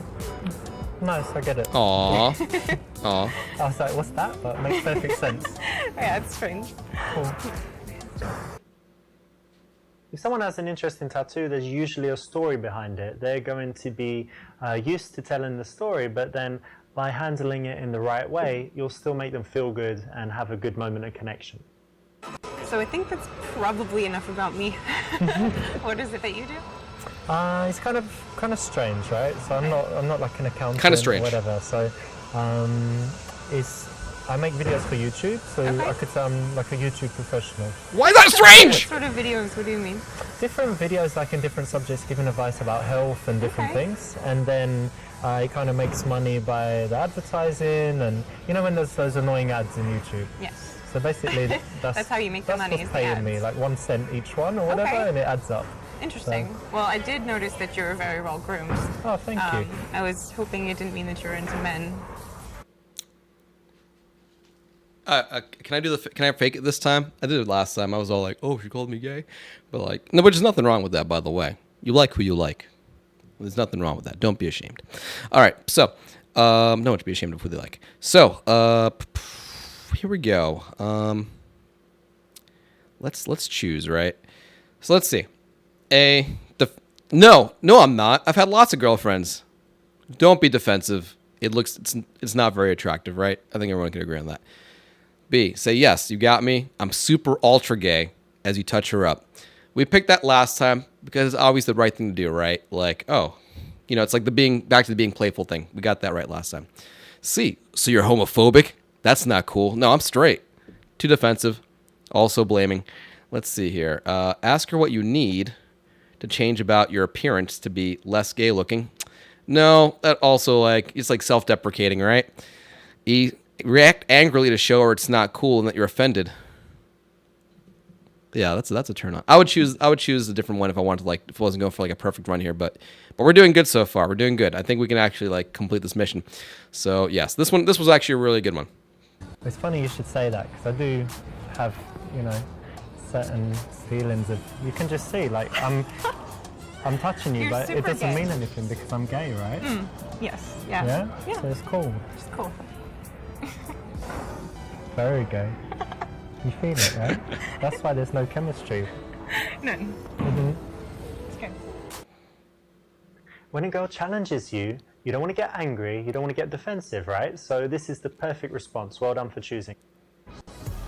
Nice, I get it. Aw. Aw. I was like, what's that? But it makes perfect sense. Yeah, it's strange. Cool. If someone has an interesting tattoo, there's usually a story behind it. They're going to be used to telling the story, but then by handling it in the right way, you'll still make them feel good and have a good moment of connection. So I think that's probably enough about me. What is it that you do? It's kind of strange, right? So I'm not like an accountant Kinda strange. or whatever. So I make videos for YouTube, so Okay. I could say I'm like a YouTube professional. Why is that What strange? sort of videos? What do you mean? Different videos, like in different subjects, giving advice about health and different Okay. things, and then it kind of makes money by the advertising, and you know when there's those annoying ads in YouTube. Yes. So basically, That's how you make the that's money, what's is the paying me, ads. like 1 cent each one or whatever, Okay. and it adds up. Interesting. Well, I did notice that you were very well groomed. Oh, thank you. I was hoping it didn't mean that you were into men. Can I fake it this time? I did it last time. I was all like, "Oh, she called me gay," but like, no, but there's nothing wrong with that, by the way. You like who you like. There's nothing wrong with that. Don't be ashamed. All right, so no one should be ashamed of who they like. So here we go. Let's choose, right? So let's see. No, I'm not. I've had lots of girlfriends. Don't be defensive. It's not very attractive, right? I think everyone can agree on that. B, say yes, you got me. I'm super ultra gay as you touch her up. We picked that last time because it's always the right thing to do, right? Like, oh, it's like back to the being playful thing. We got that right last time. C, so you're homophobic? That's not cool. No, I'm straight. Too defensive. Also blaming. Let's see here. Ask her what you need to change about your appearance to be less gay looking. No, that also it's like self-deprecating, right? E, react angrily to show her it's not cool and that you're offended. Yeah, that's a turn on. I would choose a different one if I wanted to if I wasn't going for like a perfect run here, but we're doing good so far. We're doing good. I think we can actually complete this mission. So yes, this was actually a really good one. It's funny you should say that because I do have, certain feelings of, you can just see, I'm touching you, You're but it super doesn't gay. mean anything because I'm gay, right? Yes. Yeah. Yeah? Yeah. So it's cool. It's cool. Very gay. You feel it, right? That's why there's no chemistry. None. It's good. When a girl challenges you, you don't want to get angry, you don't want to get defensive, right? So this is the perfect response. Well done for choosing.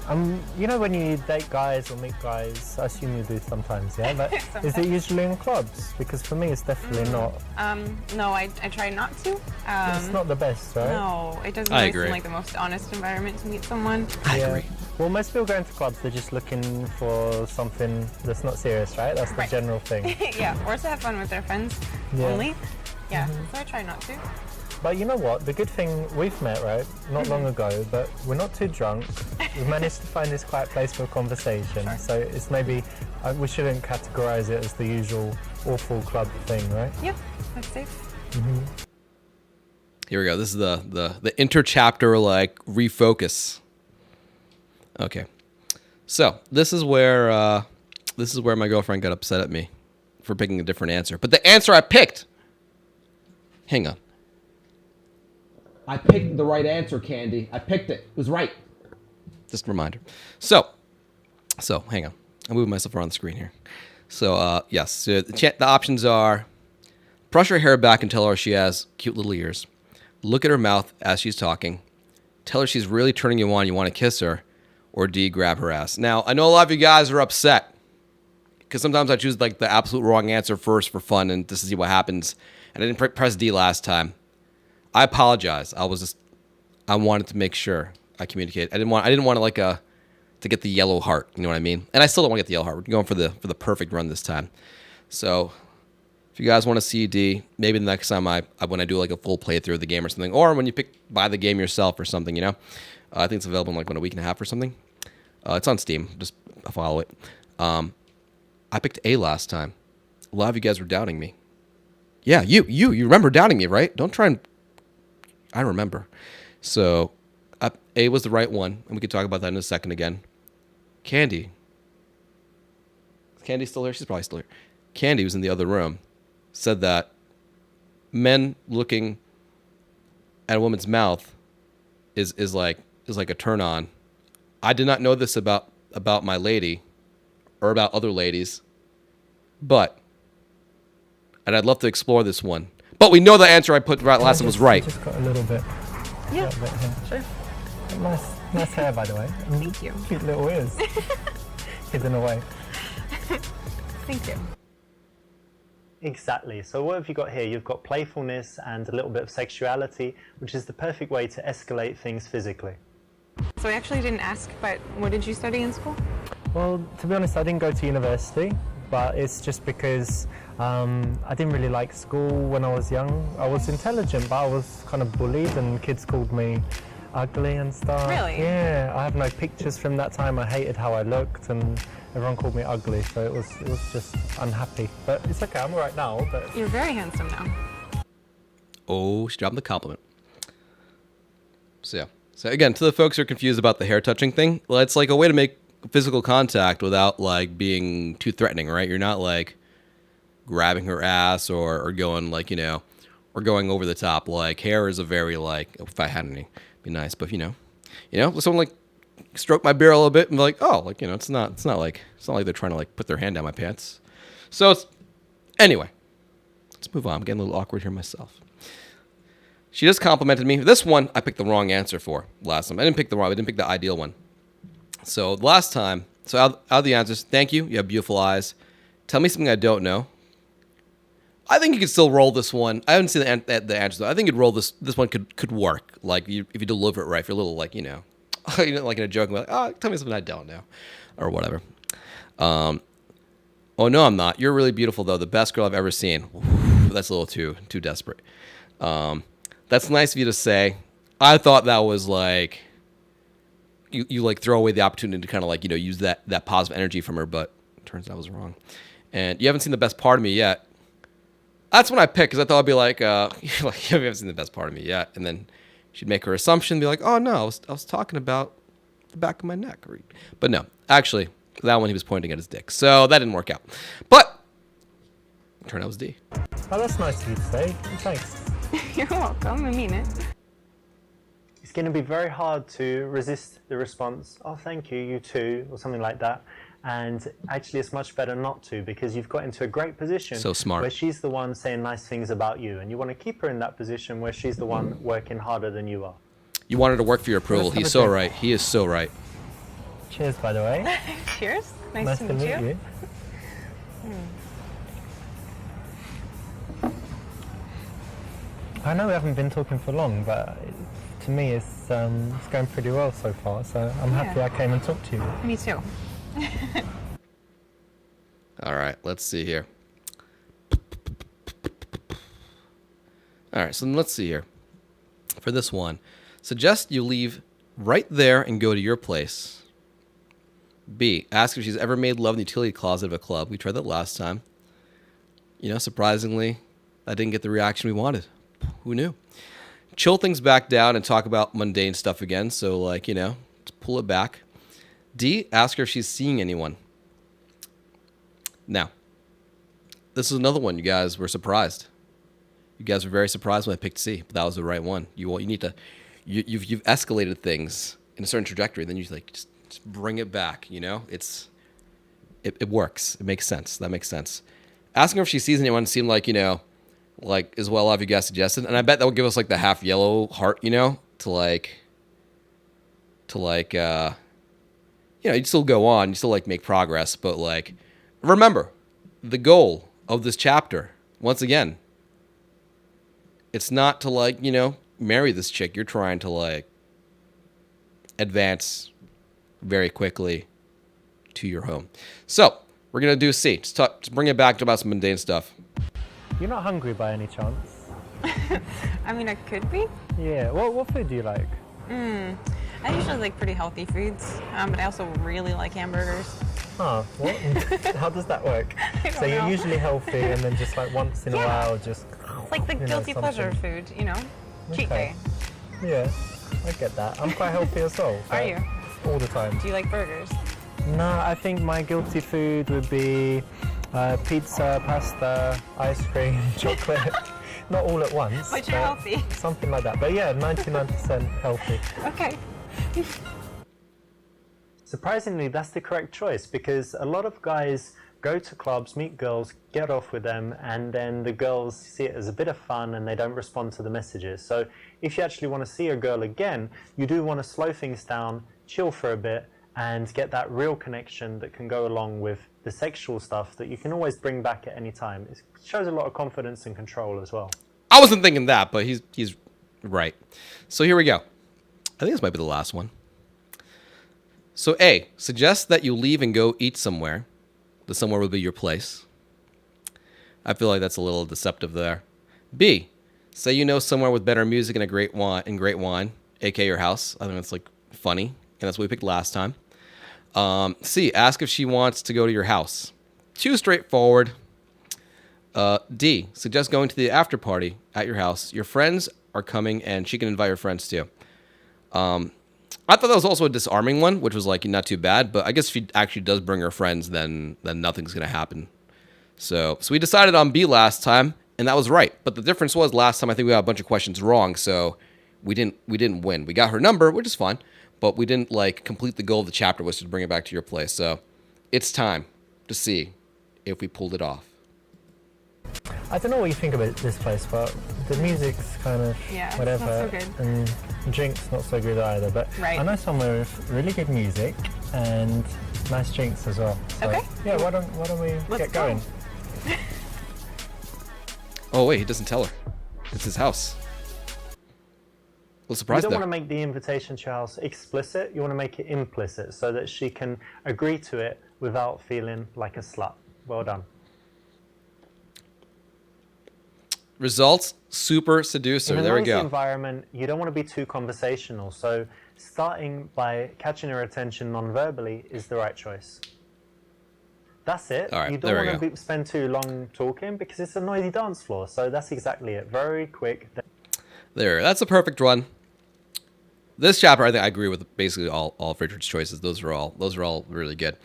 When you date guys or meet guys, I assume you do sometimes, yeah? But is it Sometimes. usually in clubs? Because for me, it's definitely not. No, I try not to. It's not the best, right? No, it doesn't I really agree. seem like the most honest environment to meet someone. I Yeah. agree. Well, most people going to clubs, they're just looking for something that's not serious, right? That's the Right. general thing. Yeah, or to have fun with their friends Yeah. only. Yeah, so I try not to. But you know what? The good thing, we've met, right? Not long ago, but we're not too drunk. We've managed to find this quiet place for a conversation. Sure. So it's maybe, we shouldn't categorize it as the usual awful club thing, right? Yeah, that's safe. Here we go. This is the inter-chapter refocus. Okay, so this is where my girlfriend got upset at me for picking a different answer. But the answer I picked. Hang on. I picked the right answer, Candy. I picked it. It was right. Just a reminder. So hang on. I'm moving myself around the screen here. So yes, so the options are: brush her hair back and tell her she has cute little ears. Look at her mouth as she's talking. Tell her she's really turning you on. You want to kiss her, or D, grab her ass. Now I know a lot of you guys are upset because sometimes I choose the absolute wrong answer first for fun and just to see what happens. And I didn't press D last time. I apologize. I wanted to make sure I communicated. I didn't want to get the yellow heart. You know what I mean? And I still don't want to get the yellow heart. We're going for the perfect run this time. So if you guys want to see D, maybe the next time when I do a full playthrough of the game or something, or when you buy the game yourself or something, I think it's available in a week and a half or something. It's on Steam. Just follow it. I picked A last time. A lot of you guys were doubting me. Yeah, you remember doubting me, right? Don't try and... I remember. So, A was the right one, and we could talk about that in a second again. Candy. Is Candy still here? She's probably still here. Candy was in the other room. Said that men looking at a woman's mouth is like a turn on. I did not know this about my lady or about other ladies. and I'd love to explore this one. But we know the answer I put right last time was right. Just got a little bit. Yeah, Little bit here. sure. Nice hair, by the way. Thank you. Cute little ears. Hidden away. Thank you. Exactly. So what have you got here? You've got playfulness and a little bit of sexuality, which is the perfect way to escalate things physically. So I actually didn't ask, but what did you study in school? Well, to be honest, I didn't go to university, but it's just because I didn't really like school when I was young. I was intelligent, but I was kind of bullied, and kids called me ugly and stuff. Really? Yeah, I have no pictures from that time. I hated how I looked, and everyone called me ugly, so it was just unhappy. But it's okay, I'm all right now. But You're very handsome now. Oh, she dropped the compliment. So yeah. So again, to the folks who are confused about the hair touching thing, well, it's like a way to make physical contact without like being too threatening, right? You're not like grabbing her ass or going like, or going over the top. Like hair is a very like, if I had any, it'd be nice, but you know, someone like stroke my beard a little bit and be like, oh, like, it's not like they're trying to like put their hand down my pants. So anyway, let's move on. I'm getting a little awkward here myself. She just complimented me. This one, I picked the wrong answer for last time. I didn't pick the ideal one. So last time, out of the answers, thank you. You have beautiful eyes. Tell me something I don't know. I think you could still roll this one. I haven't seen the answers though. I think you'd roll this. This one could work. Like if you deliver it right. If you're a little like like in a joke, like tell me something I don't know, or whatever. Oh no, I'm not. You're really beautiful though. The best girl I've ever seen. Ooh, that's a little too desperate. That's nice of you to say. I thought that was like you like throw away the opportunity to kind of like use that positive energy from her, but it turns out I was wrong. And you haven't seen the best part of me yet. That's when I picked because I thought I'd be like, you haven't seen the best part of me yet, and then she'd make her assumption, and be like, oh no, I was talking about the back of my neck, but no, actually that one he was pointing at his dick, so that didn't work out. But it turned out it was D. oh, that's nice of you to say. Thanks. You're welcome. I mean it. It's going to be very hard to resist the response, oh, thank you, you too, or something like that. And actually, it's much better not to, because you've got into a great position. So smart. Where she's the one saying nice things about you. And you want to keep her in that position where she's the one working harder than you are. You want her to work for your approval. He's so right. He is so right. Cheers, by the way. Cheers. Nice Nice to meet you. I know we haven't been talking for long, but to me it's going pretty well so far. So I'm happy I came and talked to you. Me too. All right, let's see here. All right, so let's see here. For this one, suggest you leave right there and go to your place. B, ask if she's ever made love in the utility closet of a club. We tried that last time. Surprisingly, that didn't get the reaction we wanted. Who knew? Chill things back down and talk about mundane stuff again. So, like, just pull it back. D, ask her if she's seeing anyone. Now, this is another one. You guys were surprised. You guys were very surprised when I picked C, but that was the right one. You need to, you've escalated things in a certain trajectory. Then you just bring it back. It works. It makes sense. That makes sense. Asking her if she sees anyone seemed like like as well as you guys suggested, and I bet that would give us like the half yellow heart, to you'd still go on, you still like make progress, but like remember the goal of this chapter. Once again, it's not to like marry this chick. You're trying to like advance very quickly to your home. So we're gonna do C. Just bring it back to about some mundane stuff. You're not hungry by any chance? I mean, I could be. Yeah. What food do you like? I usually like pretty healthy foods, but I also really like hamburgers. Oh, what? How does that work? So you're know. usually healthy, and then just like once in a while, just It's like the guilty pleasure food, cheat day. Yeah, I get that. I'm quite healthy as well. Are you? All the time. Do you like burgers? No, I think my guilty food would be pizza, pasta, ice cream, chocolate. Not all at once. But you're healthy. Something like that. But yeah, 99% healthy. Okay. Surprisingly, that's the correct choice, because a lot of guys go to clubs, meet girls, get off with them, and then the girls see it as a bit of fun and they don't respond to the messages. So if you actually want to see a girl again, you do want to slow things down, chill for a bit, and get that real connection that can go along with the sexual stuff that you can always bring back at any time. It shows a lot of confidence and control as well. I wasn't thinking that, but he's right. So here we go. I think this might be the last one. So A, suggest that you leave and go eat somewhere. The somewhere will be your place. I feel like that's a little deceptive there. B, say you know somewhere with better music and great wine, aka your house. I think that's like funny, and that's what we picked last time. C, ask if she wants to go to your house. Too straightforward. D, suggest going to the after party at your house. Your friends are coming, and she can invite her friends too. I thought that was also a disarming one, which was like not too bad. But I guess if she actually does bring her friends, then nothing's gonna happen. So we decided on B last time, and that was right. But the difference was last time I think we got a bunch of questions wrong, so we didn't win. We got her number, which is fine, but we didn't like complete the goal of the chapter, was to bring it back to your place. So it's time to see if we pulled it off. I don't know what you think about this place, but the music's kind of whatever, not so good. and drinks not so good either. But Right. I know somewhere with really good music and nice drinks as well. So, Okay. yeah, why don't we Let's get going? go. Oh wait, he doesn't tell her. It's his house. Well, You surprised don't there. want to make the invitation to your house explicit, you want to make it implicit so that she can agree to it without feeling like a slut. Well done. Results, super seducer. In a There we noisy go. environment, you don't want to be too conversational, so starting by catching her attention non-verbally is the right choice. That's it. All right, You there don't we want to spend too long talking because it's a noisy dance floor, so that's exactly it. Very quick. There, that's a perfect one. This chapter, I think I agree with basically all of Richard's choices. Those are all really good.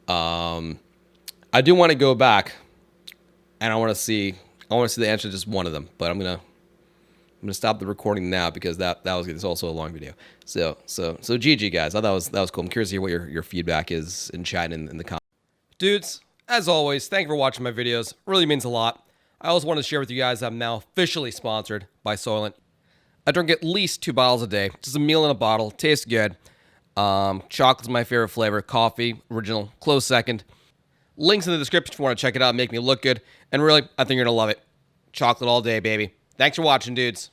I do want to go back, and I want to see the answer to just one of them. But I'm gonna stop the recording now because that was good. It's also a long video. So GG guys, I thought that was cool. I'm curious to hear what your feedback is in chat in the comments. Dudes, as always, thank you for watching my videos. Really means a lot. I also want to share with you guys I'm now officially sponsored by Soylent. I drink at least 2 bottles a day. Just a meal in a bottle. Tastes good. Chocolate's my favorite flavor. Coffee, original, close second. Links in the description if you want to check it out and make me look good. And really, I think you're going to love it. Chocolate all day, baby. Thanks for watching, dudes.